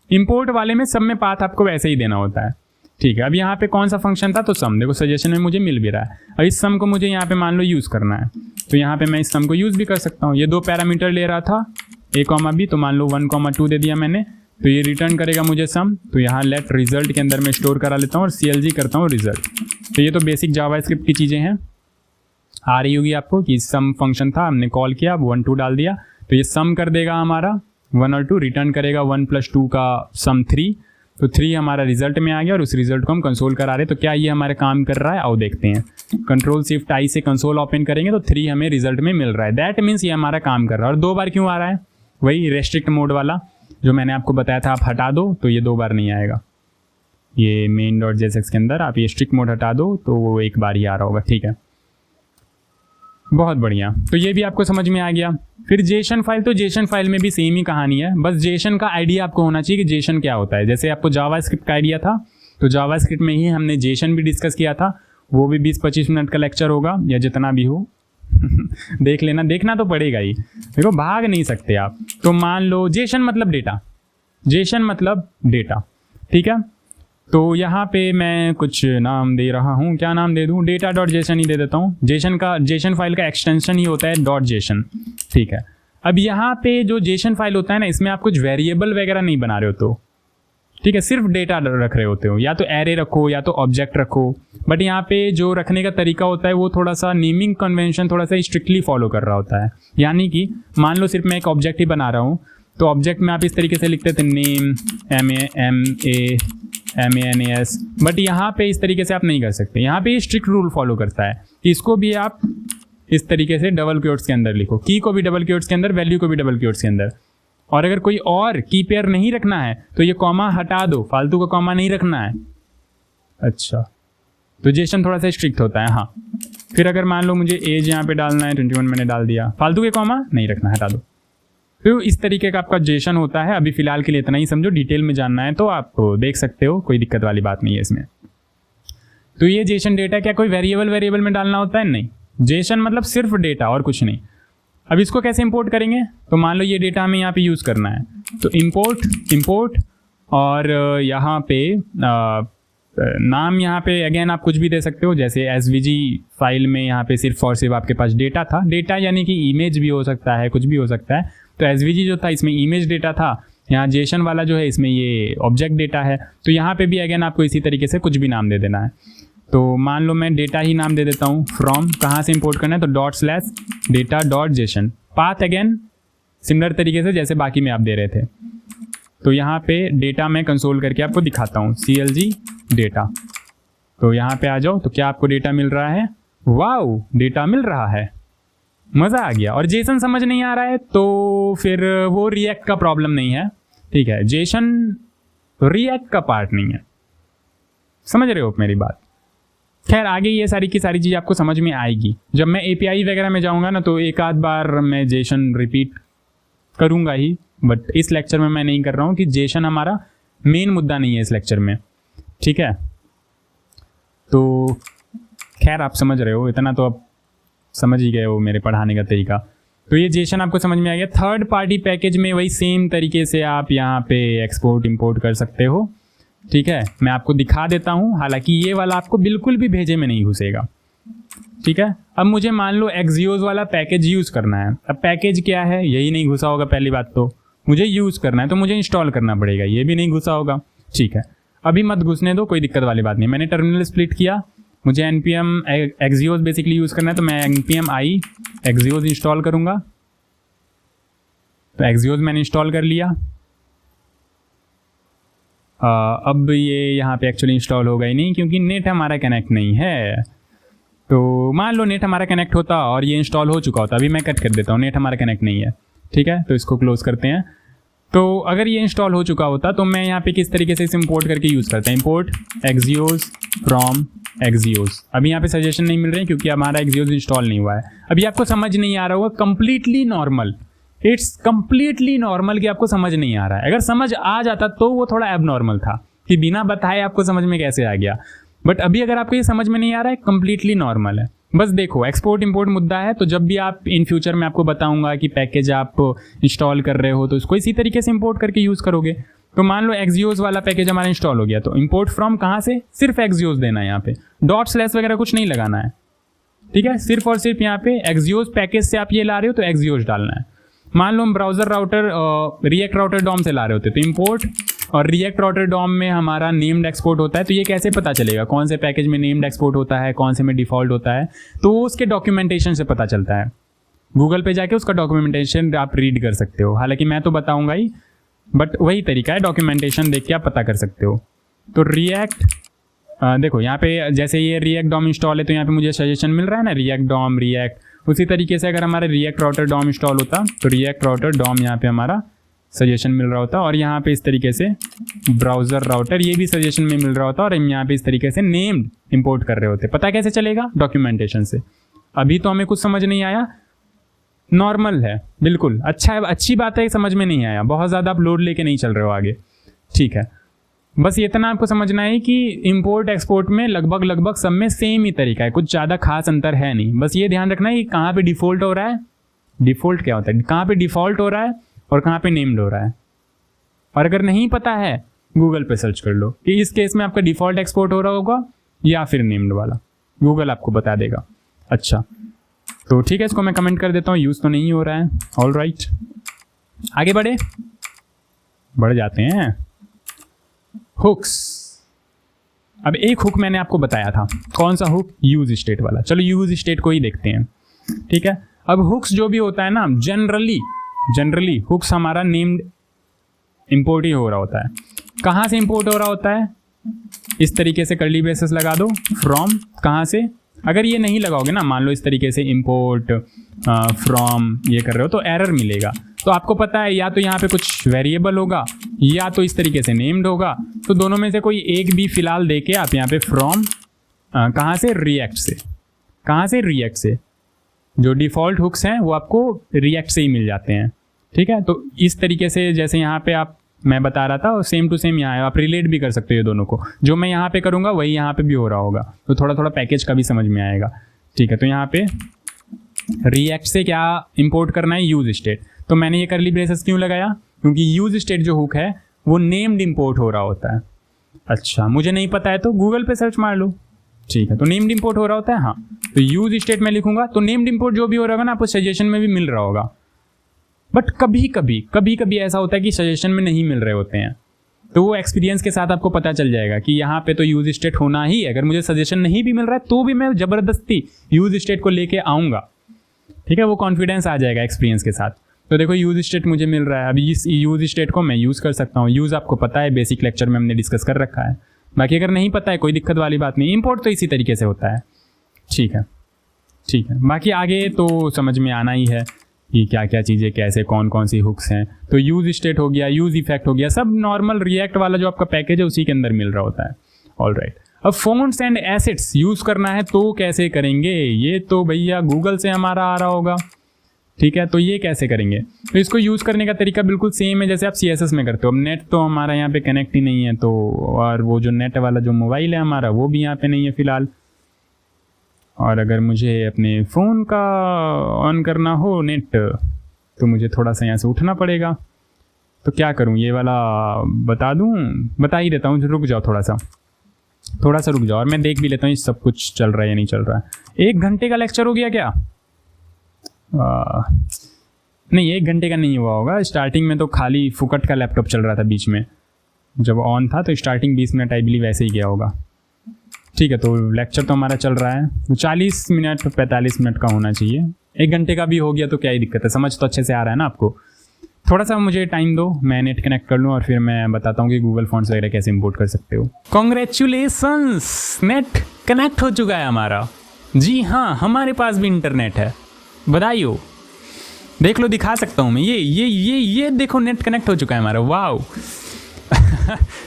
इंपोर्ट वाले में सब में पाथ आपको वैसे ही देना होता है, ठीक है। अब यहाँ पे कौन सा फंक्शन था, तो सम, देखो सजेशन में मुझे मिल भी रहा है। और इस सम को मुझे यहाँ पे मान लो यूज़ करना है तो यहाँ पे मैं इस सम को यूज़ भी कर सकता हूँ। ये दो पैरामीटर ले रहा था a, b, तो मान लो 1, 2 दे दिया मैंने, तो ये रिटर्न करेगा मुझे सम, तो यहाँ लेट रिजल्ट के अंदर मैं स्टोर करा लेता हूँ और CLG करता हूँ रिजल्ट। तो ये तो बेसिक जावा स्क्रिप्ट की चीज़ें हैं, आ रही होगी आपको कि सम फंक्शन था, हमने कॉल किया, 1, 2 डाल दिया तो ये सम कर देगा हमारा 1 और 2, रिटर्न करेगा 1 + 2 का सम 3, तो 3 हमारा रिजल्ट में आ गया और उस रिजल्ट को हम कंसोल करा रहे हैं। तो क्या ये हमारे काम कर रहा है, आओ देखते हैं। Ctrl+Shift+I से कंसोल ओपन करेंगे तो 3 हमें रिजल्ट में मिल रहा है, दैट मीन्स ये हमारा काम कर रहा है। और 2 बार क्यों आ रहा है, वही रेस्ट्रिक्ट मोड वाला जो मैंने आपको बताया था, आप हटा दो तो ये 2 बार नहीं आएगा। ये main.jsx के अंदर आप ये स्ट्रिक्ट मोड हटा दो तो वो एक बार ही आ रहा होगा, ठीक है। बहुत बढ़िया, तो ये भी आपको समझ में आ गया। फिर जेसन फाइल, तो जेसन फाइल में भी सेम ही कहानी है, बस जेसन का आइडिया आपको होना चाहिए कि जेसन क्या होता है। जैसे आपको जावास्क्रिप्ट का आइडिया था, तो जावास्क्रिप्ट में ही हमने जेसन भी डिस्कस किया था, वो भी 20-25 मिनट का लेक्चर होगा या जितना भी हो देख लेना, देखना तो पड़ेगा ही, देखो भाग नहीं सकते आप। तो मान लो जेसन मतलब डेटा, जेसन मतलब डेटा, ठीक है। तो यहाँ पे मैं कुछ नाम दे रहा हूँ, क्या नाम दे दूँ, डेटा डॉट जेसन ही दे देता हूँ। जेसन फाइल का एक्सटेंशन ही होता है डॉट जेसन, ठीक है। अब यहाँ पे जो जेसन फाइल होता है ना, इसमें आप कुछ वेरिएबल वगैरह नहीं बना रहे हो, तो ठीक है, सिर्फ डेटा रख रहे होते हो, या तो एरे रखो या तो ऑब्जेक्ट रखो। बट यहाँ पे जो रखने का तरीका होता है वो थोड़ा सा नेमिंग कन्वेंशन थोड़ा सा स्ट्रिक्टली फॉलो कर रहा होता है। यानी कि मान लो सिर्फ मैं एक ऑब्जेक्ट ही बना रहा हूँ, तो ऑब्जेक्ट में आप इस तरीके से लिखते थे नेम MANAS, बट यहाँ पे इस तरीके से आप नहीं कर सकते। यहाँ पे स्ट्रिक्ट रूल फॉलो करता है कि इसको भी आप इस तरीके से डबल क्वोट्स के अंदर लिखो, की को भी डबल क्वोट्स के अंदर, वैल्यू को भी डबल क्वोट्स के अंदर। और अगर कोई और की पेयर नहीं रखना है तो ये कॉमा हटा दो, फालतू का कॉमा नहीं रखना है। अच्छा, तो जेसन थोड़ा सा स्ट्रिक्ट होता है। हाँ, फिर अगर मान लो मुझे एज यहाँ पे डालना है, 21 मैंने डाल दिया, फालतू के कॉमा नहीं रखना, हटा दो। तो इस तरीके का आपका जेसन होता है। अभी फिलहाल के लिए इतना ही समझो, डिटेल में जानना है तो आप देख सकते हो, कोई दिक्कत वाली बात नहीं है इसमें। तो ये जेसन डेटा, क्या कोई वेरिएबल में डालना होता है? नहीं, जेसन मतलब सिर्फ डेटा और कुछ नहीं। अब इसको कैसे इंपोर्ट करेंगे, तो मान लो ये डेटा हमें यहाँ पे यूज़ करना है, तो इंपोर्ट और यहाँ पे नाम यहाँ पे अगेन आप कुछ भी दे सकते हो, जैसे SVG फाइल में यहाँ पे सिर्फ और सिर्फ आपके पास डेटा था, डेटा यानी कि इमेज भी हो सकता है, कुछ भी हो सकता है। तो SVG जो था इसमें इमेज डेटा था, यहाँ जेसन वाला जो है इसमें ये ऑब्जेक्ट डेटा है। तो यहाँ पे भी अगेन आपको इसी तरीके से कुछ भी नाम दे देना है। तो मान लो मैं डेटा ही नाम दे देता हूँ, फ्रॉम कहाँ से इंपोर्ट करना है, तो ./data.json, पाथ अगेन सिमिलर तरीके से जैसे बाकी में आप दे रहे थे। तो यहाँ पे डेटा मैं कंसोल करके आपको दिखाता हूँ, CLG डेटा। तो यहाँ पे आ जाओ, तो क्या आपको डेटा मिल रहा है? वाओ, डेटा मिल रहा है, मज़ा आ गया। और जेसन समझ नहीं आ रहा है तो फिर वो रिएक्ट का प्रॉब्लम नहीं है, ठीक है, जेसन रिएक्ट का पार्ट नहीं है, समझ रहे हो मेरी बात। खैर आगे ये सारी की सारी चीज़ आपको समझ में आएगी जब मैं API वगैरह में जाऊंगा ना, तो एक आध बार मैं जेसन रिपीट करूंगा ही, बट इस लेक्चर में मैं नहीं कर रहा हूँ कि जेसन हमारा मेन मुद्दा नहीं है इस लेक्चर में, ठीक है। तो खैर आप समझ रहे हो, इतना तो आप समझ ही गए हो मेरे पढ़ाने का तरीका। तो ये जेसन आपको समझ में आ गया। थर्ड पार्टी पैकेज में वही सेम तरीके से आप यहाँ पे एक्सपोर्ट इंपोर्ट कर सकते हो, ठीक है। मैं आपको दिखा देता हूँ, हालांकि ये वाला आपको बिल्कुल भी भेजे में नहीं घुसेगा, ठीक है। अब मुझे मान लो Axios वाला पैकेज यूज़ करना है। अब पैकेज क्या है, यही नहीं घुसा होगा पहली बात, तो मुझे यूज़ करना है तो मुझे इंस्टॉल करना पड़ेगा, ये भी नहीं घुसा होगा, ठीक है। अभी मत घुसने दो, कोई दिक्कत वाली बात नहीं। मैंने टर्मिनल स्प्लिट किया, मुझे npm Axios बेसिकली यूज़ करना है, तो मैं npm i Axios इंस्टॉल करूँगा। तो Axios मैंने इंस्टॉल कर लिया। अब ये यहाँ पे एक्चुअली इंस्टॉल होगा ही नहीं क्योंकि नेट हमारा कनेक्ट नहीं है। तो मान लो नेट हमारा कनेक्ट होता और ये इंस्टॉल हो चुका होता, अभी मैं कट कर देता हूँ, नेट हमारा कनेक्ट नहीं है, ठीक है। तो इसको क्लोज करते हैं। तो अगर ये इंस्टॉल हो चुका होता तो मैं यहाँ पे किस तरीके से इसे इंपोर्ट करके यूज़ करता है, इंपोर्ट Axios फ्रॉम Axios। अभी यहाँ पे सजेशन नहीं मिल रहे हैं क्योंकि हमारा Axios इंस्टॉल नहीं हुआ है। अभी आपको समझ नहीं आ रहा होगा, completely normal, it's completely normal कि आपको समझ नहीं आ रहा है। अगर समझ आ जाता तो वो थोड़ा एबनॉर्मल था कि बिना बताए आपको समझ में कैसे आ गया, बट अभी अगर आपको ये समझ में नहीं आ रहा है, कंप्लीटली नॉर्मल है। बस देखो, एक्सपोर्ट इंपोर्ट मुद्दा है, तो जब भी आप इन फ्यूचर में आपको बताऊंगा कि पैकेज आप इंस्टॉल कर रहे हो तो इसको इसी तरीके से इंपोर्ट करके यूज़ करोगे। तो मान लो Axios वाला पैकेज हमारा इंस्टॉल हो गया, तो इंपोर्ट फ्रॉम कहाँ से, सिर्फ Axios देना है, यहाँ पे डॉट/ वगैरह कुछ नहीं लगाना है, ठीक है। सिर्फ और सिर्फ यहाँ पे Axios पैकेज से आप ये ला रहे हो तो Axios डालना है। मान लो हम browser router react router DOM से ला रहे होते, तो इंपोर्ट और रिएक्ट राउटर डॉम में हमारा नेम्ड एक्सपोर्ट होता है। तो ये कैसे पता चलेगा कौन से पैकेज में नेम्ड एक्सपोर्ट होता है, कौन से में डिफ़ॉल्ट होता है, तो उसके डॉक्यूमेंटेशन से पता चलता है। गूगल पे जाके उसका डॉक्यूमेंटेशन आप रीड कर सकते हो, हालांकि मैं तो बताऊंगा ही, बट वही तरीका है, डॉक्यूमेंटेशन देख के आप पता कर सकते हो। तो रिएक्ट देखो यहाँ पे जैसे ये रिएक्ट डॉम इंस्टॉल है तो यहाँ पे मुझे सजेशन मिल रहा है ना, रिएक्ट डॉम रिएक्ट। उसी तरीके से अगर हमारा रिएक्ट राउटर डॉम इंस्टॉल होता तो रिएक्ट राउटर डॉम यहाँ पे हमारा सजेशन मिल रहा होता, और यहाँ पे इस तरीके से ब्राउज़र राउटर ये भी सजेशन में मिल रहा होता, और हम यहाँ पे इस तरीके से नेम्ड इंपोर्ट कर रहे होते। पता कैसे चलेगा, डॉक्यूमेंटेशन से। अभी तो हमें कुछ समझ नहीं आया, नॉर्मल है, बिल्कुल अच्छा है, अच्छी बात है, समझ में नहीं आया, बहुत ज़्यादा आप लोड लेके नहीं चल रहे हो आगे, ठीक है। बस इतना आपको समझना है कि इंपोर्ट एक्सपोर्ट में लगभग सब में सेम ही तरीका है, कुछ ज़्यादा खास अंतर है नहीं। बस ये ध्यान रखना है कि कहाँ पे डिफ़ॉल्ट हो रहा है, डिफ़ॉल्ट क्या होता है, कहाँ पे डिफ़ॉल्ट हो रहा है और कहाँ पे नेम्ड हो रहा है। और अगर नहीं पता है गूगल पे सर्च कर लो कि इस केस में आपका डिफ़ॉल्ट एक्सपोर्ट हो रहा होगा या फिर नेम्ड वाला, गूगल आपको बता देगा। अच्छा, तो ठीक है, इसको मैं कमेंट कर देता हूँ, यूज़ तो नहीं हो रहा है। ऑल राइट, आगे बढ़ जाते हैं। हुक्स। अब एक हुक मैंने आपको बताया था, कौन सा हुक, यूज स्टेट वाला। चलो यूज स्टेट को ही देखते हैं, ठीक है। अब हुक्स जो भी होता है ना, जनरली हुक्स हमारा नेम्ड इंपोर्ट ही हो रहा होता है। कहाँ से इंपोर्ट हो रहा होता है, इस तरीके से कर्ली ब्रेसेस लगा दो, फ्रॉम, कहाँ से। अगर ये नहीं लगाओगे ना, मान लो इस तरीके से इंपोर्ट फ्रॉम ये कर रहे हो तो एरर मिलेगा। तो आपको पता है या तो यहाँ पे कुछ वेरिएबल होगा या तो इस तरीके से नेम्ड होगा, तो दोनों में से कोई एक भी फिलहाल देके आप यहाँ पे फ्रॉम कहाँ से, रिएक्ट से, कहाँ से, रिएक्ट से। जो डिफ़ॉल्ट हुक्स हैं वो आपको रिएक्ट से ही मिल जाते हैं, ठीक है। तो इस तरीके से जैसे यहाँ पे आप, मैं बता रहा था, सेम टू सेम यहाँ है, आप रिलेट भी कर सकते हो ये दोनों को। जो मैं यहाँ पे करूँगा वही यहाँ पे भी हो रहा होगा, तो थोड़ा थोड़ा पैकेज का भी समझ में आएगा, ठीक है। तो यहाँ पे रिएक्ट से क्या इंपोर्ट करना है, यूज स्टेट। तो मैंने ये कर्ली ब्रेसेस क्यों लगाया, क्योंकि यूज स्टेट जो हुक है वो नेम्ड इंपोर्ट हो रहा होता है। अच्छा, मुझे नहीं पता है तो गूगल पे सर्च मार लो, ठीक है। तो नेम्ड इंपोर्ट हो रहा होता है, हाँ। तो यूज स्टेट में लिखूंगा तो नेम्ड इंपोर्ट जो भी हो रहा होगा ना, आपको सजेशन में भी मिल रहा होगा। बट कभी कभी ऐसा होता है कि सजेशन में नहीं मिल रहे होते हैं, तो वो एक्सपीरियंस के साथ आपको पता चल जाएगा कि यहाँ पे तो यूज स्टेट होना ही है। अगर मुझे सजेशन नहीं भी मिल रहा है तो भी मैं ज़बरदस्ती यूज स्टेट को लेके आऊँगा, ठीक है। वो कॉन्फिडेंस आ जाएगा एक्सपीरियंस के साथ। तो देखो यूज स्टेट मुझे मिल रहा है, अभी इस यूज स्टेट को मैं यूज़ कर सकता हूँ। यूज़ आपको पता है, बेसिक लेक्चर में हमने डिस्कस कर रखा है। बाकी अगर नहीं पता है कोई दिक्कत वाली बात नहीं, इंपोर्ट तो इसी तरीके से होता है, ठीक है, ठीक है। बाकी आगे तो समझ में आना ही है कि क्या क्या चीज़ें कैसे, कौन कौन सी हुक्स हैं। तो यूज स्टेट हो गया, यूज इफेक्ट हो गया, सब नॉर्मल रिएक्ट वाला जो आपका पैकेज है उसी के अंदर मिल रहा होता है। ऑल राइट, अब फ़ॉन्ट्स एंड एसेट्स यूज़ करना है तो कैसे करेंगे, ये तो भैया गूगल से हमारा आ रहा होगा, ठीक है। तो ये कैसे करेंगे, तो इसको यूज़ करने का तरीका बिल्कुल सेम है जैसे आप CSS में करते हो। अब नेट तो हमारा यहाँ पे कनेक्ट ही नहीं है, तो और वो जो नेट वाला जो मोबाइल है हमारा वो भी यहाँ पे नहीं है फ़िलहाल। और अगर मुझे अपने फ़ोन का ऑन करना हो नेट, तो मुझे थोड़ा सा यहाँ से उठना पड़ेगा। तो क्या करूँ, ये वाला बता ही देता हूँ, रुक जाओ थोड़ा सा रुक जाओ, और मैं देख भी लेता हूँ सब कुछ चल रहा है या नहीं चल रहा है। 1 घंटे का लेक्चर हो गया क्या? नहीं, 1 घंटे का नहीं हुआ होगा। स्टार्टिंग में तो खाली फुकट का लैपटॉप चल रहा था, बीच में जब ऑन था तो स्टार्टिंग 20 मिनट आई बिलीव वैसे ही गया होगा, ठीक है। तो लेक्चर तो हमारा चल रहा है, तो 40 मिनट 45 मिनट का होना चाहिए। 1 घंटे का भी हो गया तो क्या ही दिक्कत है, समझ तो अच्छे से आ रहा है ना आपको। थोड़ा सा मुझे टाइम दो, मैं नेट कनेक्ट कर लूँ और फिर मैं बताता हूँ कि गूगल फॉन्ट्स वगैरह कैसे इंपोर्ट कर सकते हो। कॉन्ग्रेचुलेसन्स, नेट कनेक्ट हो चुका है हमारा। जी हाँ, हमारे पास भी इंटरनेट है, बधाई हो। देख लो, दिखा सकता हूँ मैं, ये देखो नेट कनेक्ट हो चुका है हमारा, वाओ।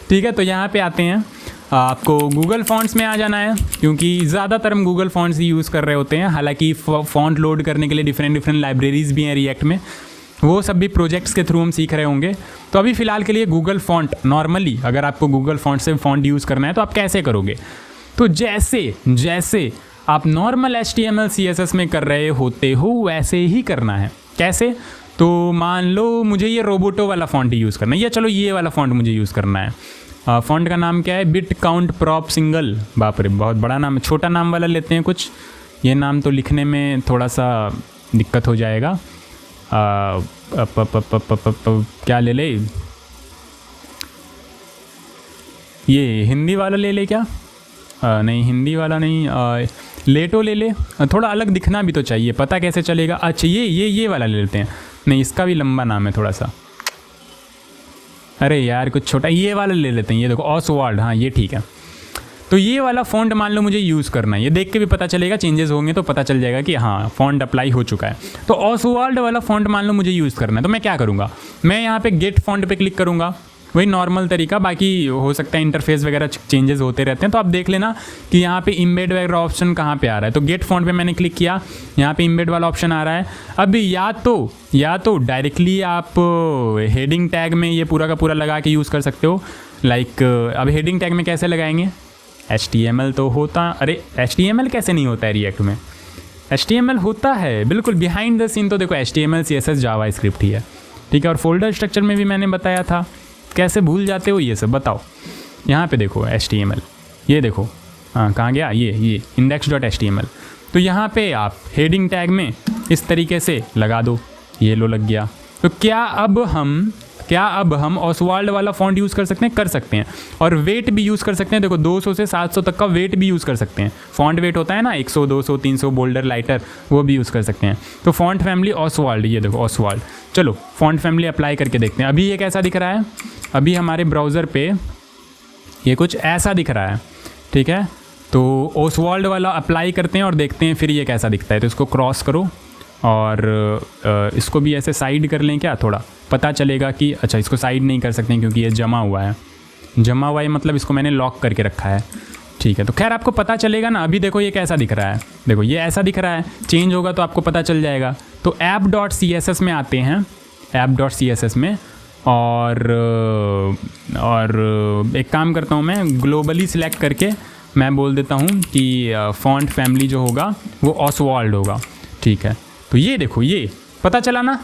ठीक है, तो यहाँ पे आते हैं, आपको गूगल फॉन्ट्स में आ जाना है, क्योंकि ज़्यादातर हम गूगल फॉन्ट्स ही यूज़ कर रहे होते हैं। हालांकि फॉन्ट लोड करने के लिए डिफरेंट लाइब्रेरीज़ भी हैं रिएक्ट में, वो सब भी प्रोजेक्ट्स के थ्रू हम सीख रहे होंगे। तो अभी फ़िलहाल के लिए गूगल फॉन्ट, नॉर्मली अगर आपको गूगल फॉन्ट से फॉन्ट यूज़ करना है तो आप कैसे करोगे, तो जैसे आप नॉर्मल HTML CSS में कर रहे होते हो वैसे ही करना है। कैसे, तो मान लो मुझे ये रोबोटो वाला फॉन्ट यूज़ करना है, या चलो ये वाला फॉन्ट मुझे यूज़ करना है। फॉन्ट का नाम क्या है, बिट काउंट प्रॉप सिंगल। बाप रे, बहुत बड़ा नाम है, छोटा नाम वाला लेते हैं कुछ। ये नाम तो लिखने में थोड़ा सा दिक्कत हो जाएगा। क्या ले ये हिंदी वाला ले क्या? नहीं, हिंदी वाला नहीं, लेटो ले। थोड़ा अलग दिखना भी तो चाहिए, पता कैसे चलेगा। अच्छा, ये वाला ले लेते हैं। नहीं, इसका भी लंबा नाम है थोड़ा सा। अरे यार, कुछ छोटा, ये वाला ले लेते हैं। ये देखो, ऑसवाल्ड, हाँ ये ठीक है। तो ये वाला फ़ॉन्ट मान लो मुझे यूज़ करना है, ये देख के भी पता चलेगा, चेंजेस होंगे तो पता चल जाएगा कि हाँ फ़ॉन्ट अप्लाई हो चुका है। तो ऑसवाल्ड वाला फ़ॉन्ट मान लो मुझे यूज़ करना है, तो मैं क्या करूँगा, मैं यहाँ पे गेट फ़ॉन्ट पे क्लिक करूँगा। वही नॉर्मल तरीका, बाकी हो सकता है इंटरफेस वगैरह चेंजेस होते रहते हैं। तो आप देख लेना कि यहाँ पे इम्बेड वगैरह ऑप्शन कहाँ पे आ रहा है। तो गेट फॉन्ट पे मैंने क्लिक किया, यहाँ पे इम्बेड वाला ऑप्शन आ रहा है। अब या तो डायरेक्टली आप हेडिंग टैग में ये पूरा का पूरा लगा के यूज़ कर सकते हो। लाइक अब हेडिंग टैग में कैसे लगाएंगे, HTML तो होता, अरे HTML कैसे नहीं होता है रिएक्ट में, HTML होता है बिल्कुल बिहाइंड द सीन। तो देखो HTML CSS जावास्क्रिप्ट ही है, ठीक है। और फोल्डर स्ट्रक्चर में भी मैंने बताया था, कैसे भूल जाते हो ये सब बताओ। यहाँ पे देखो HTML, ये देखो हाँ कहाँ गया, ये index.html। तो यहाँ पे आप हेडिंग टैग में इस तरीके से लगा दो, ये लो लग गया। तो क्या अब हम ऑसवाल्ड वाला फॉन्ट यूज़ कर सकते हैं और वेट भी यूज़ कर सकते हैं। देखो 200 से 700 तक का वेट भी यूज़ कर सकते हैं। फॉन्ट वेट होता है ना 100, 200, 300, बोल्डर, लाइटर, वो भी यूज़ कर सकते हैं। तो फॉन्ट फैमिली ऑसवाल्ड, ये देखो ऑसवाल्ड। चलो फॉन्ट फैमिली अप्लाई करके देखते हैं। अभी ये कैसा दिख रहा है, अभी हमारे ब्राउज़र पे ये कुछ ऐसा दिख रहा है, ठीक है। तो ऑसवाल्ड वाला अप्लाई करते हैं और देखते हैं फिर ये कैसा दिखता है। तो इसको क्रॉस करो और इसको भी ऐसे साइड कर लें क्या, थोड़ा पता चलेगा कि अच्छा इसको साइड नहीं कर सकते क्योंकि ये जमा हुआ है मतलब इसको मैंने लॉक करके रखा है, ठीक है। तो खैर आपको पता चलेगा ना। अभी देखो ये कैसा दिख रहा है, देखो ये ऐसा दिख रहा है, चेंज होगा तो आपको पता चल जाएगा। तो app.css में आते हैं, app.css में, और एक काम करता हूँ मैं, ग्लोबली सिलेक्ट करके मैं बोल देता हूँ कि फॉन्ट फैमिली जो होगा वो ऑसवाल्ड होगा, ठीक है। तो ये देखो, ये पता चला ना,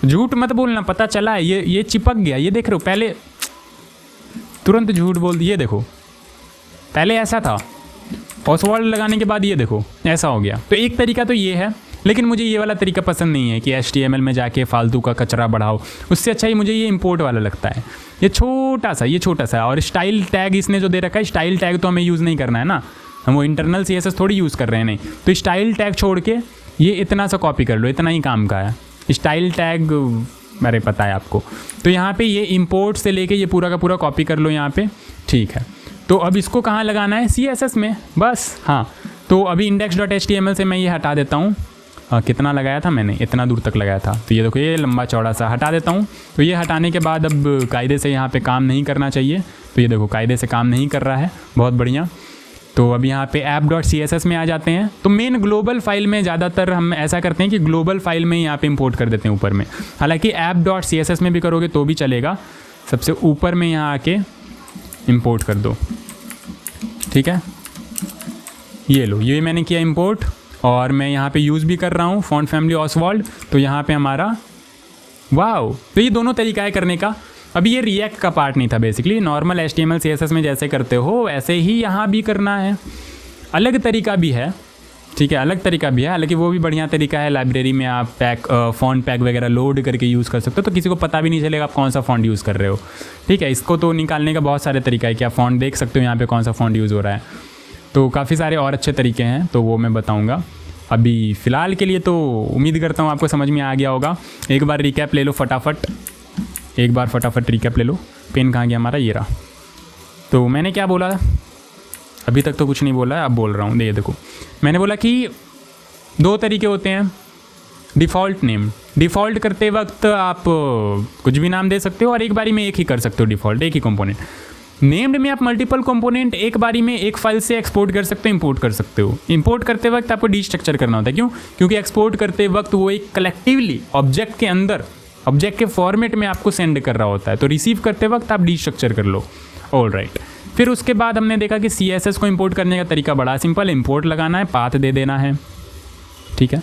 झूठ मत बोलना, पता चला है, ये चिपक गया, ये देख रहे हो। पहले तुरंत झूठ बोल दिए, देखो पहले ऐसा था, ऑसवाल्ड लगाने के बाद ये देखो ऐसा हो गया। तो एक तरीका तो ये है, लेकिन मुझे ये वाला तरीका पसंद नहीं है कि HTML में जाके फालतू का कचरा बढ़ाओ। उससे अच्छा ही मुझे ये इंपोर्ट वाला लगता है, ये छोटा सा। और स्टाइल टैग इसने जो दे रखा है, स्टाइल टैग तो हमें यूज़ नहीं करना है ना, हम वो इंटरनल CSS थोड़ी यूज़ कर रहे हैं, नहीं। तो स्टाइल टैग छोड़ के ये इतना सा कॉपी कर लो, इतना ही काम का है। स्टाइल टैग मेरे पता है आपको। तो यहाँ पे ये इंपोर्ट से लेके ये पूरा का पूरा कॉपी कर लो यहाँ पे, ठीक है। तो अब इसको कहाँ लगाना है, CSS में बस। हाँ, तो अभी index.html से मैं ये हटा देता हूँ। कितना लगाया था मैंने, इतना दूर तक लगाया था। तो ये देखो ये लंबा चौड़ा सा हटा देता हूँ। तो ये हटाने के बाद अब कायदे से यहाँ पे काम नहीं करना चाहिए। तो ये देखो कायदे से काम नहीं कर रहा है, बहुत बढ़िया। तो अब यहाँ पे app.css में आ जाते हैं। तो मेन ग्लोबल फाइल में ज़्यादातर हम ऐसा करते हैं कि ग्लोबल फाइल में यहाँ पे इंपोर्ट कर देते हैं ऊपर में। हालांकि app.css में भी करोगे तो भी चलेगा, सबसे ऊपर में यहाँ आके इंपोर्ट कर दो, ठीक है। ये लो, ये मैंने किया इंपोर्ट, और मैं यहाँ पे यूज़ भी कर रहा हूँ फॉन्ट फैमिली ऑसवाल्ड। तो यहाँ पे हमारा वाओ, तो ये दोनों तरीका है करने का। अभी ये रिएक्ट का पार्ट नहीं था, बेसिकली नॉर्मल HTML CSS में जैसे करते हो वैसे ही यहाँ भी करना है। अलग तरीका भी है, ठीक है, अलग तरीका भी है, हालांकि वो भी बढ़िया तरीका है। लाइब्रेरी में आप फॉन्ट पैक वगैरह लोड करके यूज़ कर सकते हो, तो किसी को पता भी नहीं चलेगा आप कौन सा फॉन्ट यूज़ कर रहे हो, ठीक है। इसको तो निकालने का बहुत सारे तरीका है कि आप फॉन्ट देख सकते हो यहाँ पे कौन सा फॉन्ट यूज़ हो रहा है। तो काफ़ी सारे और अच्छे तरीके हैं, तो वो मैं बताऊँगा। अभी फ़िलहाल के लिए तो उम्मीद करता हूँ आपको समझ में आ गया होगा। एक बार रिकैप ले लो फटाफट, रिकैप ले लो। पेन कहाँ गया हमारा, ये रहा। तो मैंने क्या बोला, अभी तक तो कुछ नहीं बोला है, अब बोल रहा हूँ। देखो मैंने बोला कि 2 तरीके होते हैं। डिफ़ॉल्ट नेम, डिफ़ॉल्ट करते वक्त आप कुछ भी नाम दे सकते हो और एक बारी में एक ही कर सकते हो डिफ़ॉल्ट, एक ही कंपोनेंट। नेम्ड में आप मल्टीपल कंपोनेंट एक बारी में एक फाइल से एक्सपोर्ट कर सकते हो, इंपोर्ट कर सकते हो। इंपोर्ट करते वक्त आपको डीस्ट्रक्चर करना होता है, क्यों? क्योंकि एक्सपोर्ट करते वक्त वो एक कलेक्टिवली ऑब्जेक्ट के अंदर, ऑब्जेक्ट के फॉर्मेट में आपको सेंड कर रहा होता है। तो रिसीव करते वक्त आप डीस्ट्रक्चर कर लो, ऑल राइट। फिर उसके बाद हमने देखा कि CSS को इंपोर्ट करने का तरीका बड़ा सिंपल है, इंपोर्ट लगाना है, पाथ दे देना है, ठीक है।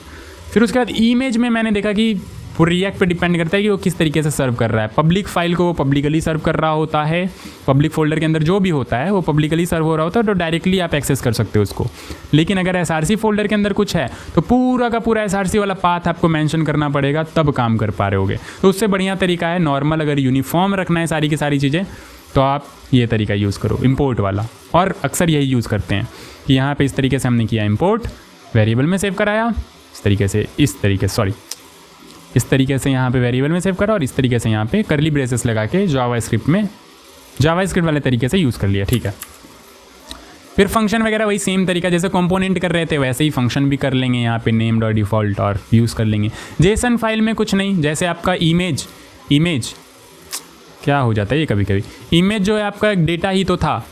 फिर उसके बाद इमेज में मैंने देखा कि वो रिएक्ट पे डिपेंड करता है कि वो किस तरीके से सर्व कर रहा है। पब्लिक फाइल को वो पब्लिकली सर्व कर रहा होता है, पब्लिक फोल्डर के अंदर जो भी होता है वो पब्लिकली सर्व हो रहा होता है, तो डायरेक्टली आप एक्सेस कर सकते हो उसको। लेकिन अगर SRC फोल्डर के अंदर कुछ है तो पूरा का पूरा SRC वाला पाथ आपको मेंशन करना पड़ेगा, तब काम कर पा रहे होगे। तो उससे बढ़िया तरीका है नॉर्मल, अगर यूनिफॉर्म रखना है सारी की सारी चीज़ें, तो आप ये तरीका यूज़ करो, इंपोर्ट वाला। और अक्सर यही यूज़ करते हैं कि यहाँ पे इस तरीके से हमने किया इंपोर्ट, वेरिएबल में सेव कराया, इस तरीके से यहाँ पे वेरिएबल में सेव करा, और इस तरीके से यहाँ पे करली ब्रेसेस लगा के जावास्क्रिप्ट वाले तरीके से यूज़ कर लिया, ठीक है। फिर फंक्शन वगैरह वही सेम तरीका, जैसे कंपोनेंट कर रहे थे वैसे ही फंक्शन भी कर लेंगे यहाँ पे, नेम्ड और डिफ़ॉल्ट, और यूज़ कर लेंगे। जेसन फाइल में कुछ नहीं, जैसे आपका इमेज क्या हो जाता है ये कभी कभी। इमेज जो है आपका डेटा ही तो था,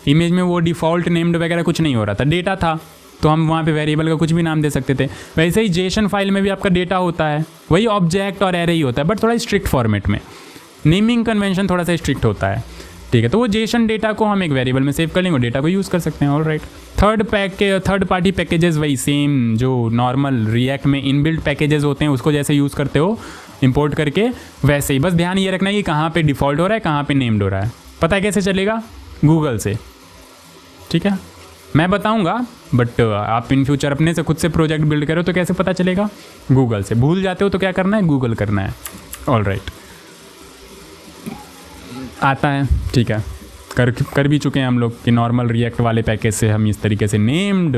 इमेज में वो डिफ़ॉल्ट नेम्ड वगैरह कुछ नहीं हो रहा था, डेटा था, तो हम वहाँ पे वेरिएबल का कुछ भी नाम दे सकते थे। वैसे ही जेसन फाइल में भी आपका डेटा होता है, वही ऑब्जेक्ट और एरे ही होता है, बट थोड़ा स्ट्रिक्ट फॉर्मेट में। नेमिंग कन्वेंशन थोड़ा सा स्ट्रिक्ट होता है, ठीक है। तो वो जेसन डेटा को हम एक वेरिएबल में सेव कर लेंगे, डेटा को यूज़ कर सकते हैं। All right. Third party packages वही सेम जो नॉर्मल रिएक्ट में इनबिल्ट पैकेजेस होते हैं उसको जैसे यूज़ करते हो इंपोर्ट करके, वैसे ही। बस ध्यान ये रखना है कि कहाँ पे डिफ़ॉल्ट हो रहा है, कहाँ पे नेम्ड हो रहा है। पता है कैसे चलेगा? गूगल से, ठीक है। मैं बताऊंगा, बट आप इन फ्यूचर अपने से खुद से प्रोजेक्ट बिल्ड करो तो कैसे पता चलेगा? गूगल से। भूल जाते हो तो क्या करना है? गूगल करना है। ऑल राइट, आता है, ठीक है। कर भी चुके हैं हम लोग कि नॉर्मल रिएक्ट वाले पैकेज से हम इस तरीके से नेम्ड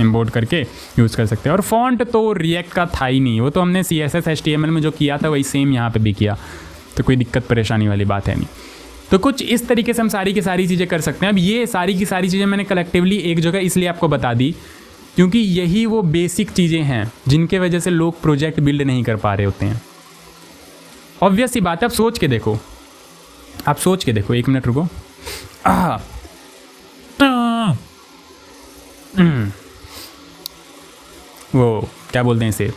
इंपोर्ट करके यूज़ कर सकते हैं। और फॉन्ट तो रिएक्ट का था ही नहीं, वो तो हमने CSS HTML में जो किया था वही सेम यहाँ पे भी किया, तो कोई दिक्कत परेशानी वाली बात है नहीं। तो कुछ इस तरीके से हम सारी की सारी चीज़ें कर सकते हैं। अब ये सारी की सारी चीज़ें मैंने कलेक्टिवली एक जगह इसलिए आपको बता दी क्योंकि यही वो बेसिक चीज़ें हैं जिनके वजह से लोग प्रोजेक्ट बिल्ड नहीं कर पा रहे होते हैं। ऑब्वियस सी बात है, आप सोच के देखो, एक मिनट रुको। वो क्या बोलते हैं इसे,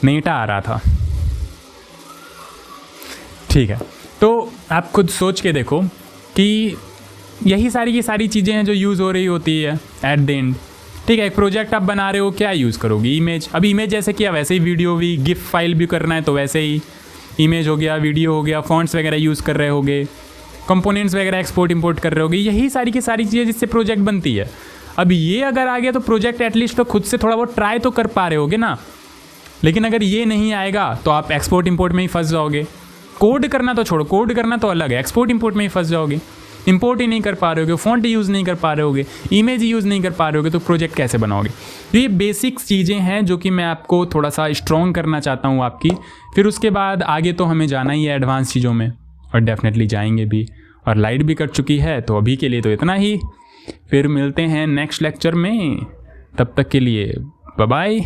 नेटा आ रहा था, ठीक है। तो आप खुद सोच के देखो कि यही सारी की सारी चीज़ें हैं जो यूज़ हो रही होती है एट द एंड, ठीक है। एक प्रोजेक्ट आप बना रहे हो, क्या यूज़ करोगे? इमेज। अब इमेज जैसे किया वैसे ही वीडियो भी, गिफ फाइल भी करना है तो वैसे ही इमेज हो गया, वीडियो हो गया, फॉन्ट्स वगैरह यूज़ कर रहे होगे, कंपोनेंट्स वगैरह एक्सपोर्ट इंपोर्ट कर रहे होगे, यही सारी की सारी चीज़ें जिससे प्रोजेक्ट बनती है। अब ये अगर आ गया तो प्रोजेक्ट एटलीस्ट तो खुद से थोड़ा बहुत ट्राई तो कर पा रहे होगे ना। लेकिन अगर ये नहीं आएगा तो आप एक्सपोर्ट इंपोर्ट में ही फंस जाओगे। कोड करना तो छोड़ो, कोड करना तो अलग है, एक्सपोर्ट इंपोर्ट में ही फंस जाओगे। इंपोर्ट ही नहीं कर पा रहे होगे, फॉन्ट यूज़ नहीं कर पा रहे होगे, इमेज यूज़ नहीं कर पा रहे होगे, तो प्रोजेक्ट कैसे बनाओगे? तो ये बेसिक चीज़ें हैं जो कि मैं आपको थोड़ा सा स्ट्रॉन्ग करना चाहता हूँ आपकी। फिर उसके बाद आगे तो हमें जाना ही है एडवांस चीज़ों में, और डेफिनेटली जाएंगे भी, और लाइट भी कट चुकी है, तो अभी के लिए तो इतना ही। फिर मिलते हैं नेक्स्ट लेक्चर में, तब तक के लिए बाय बाय।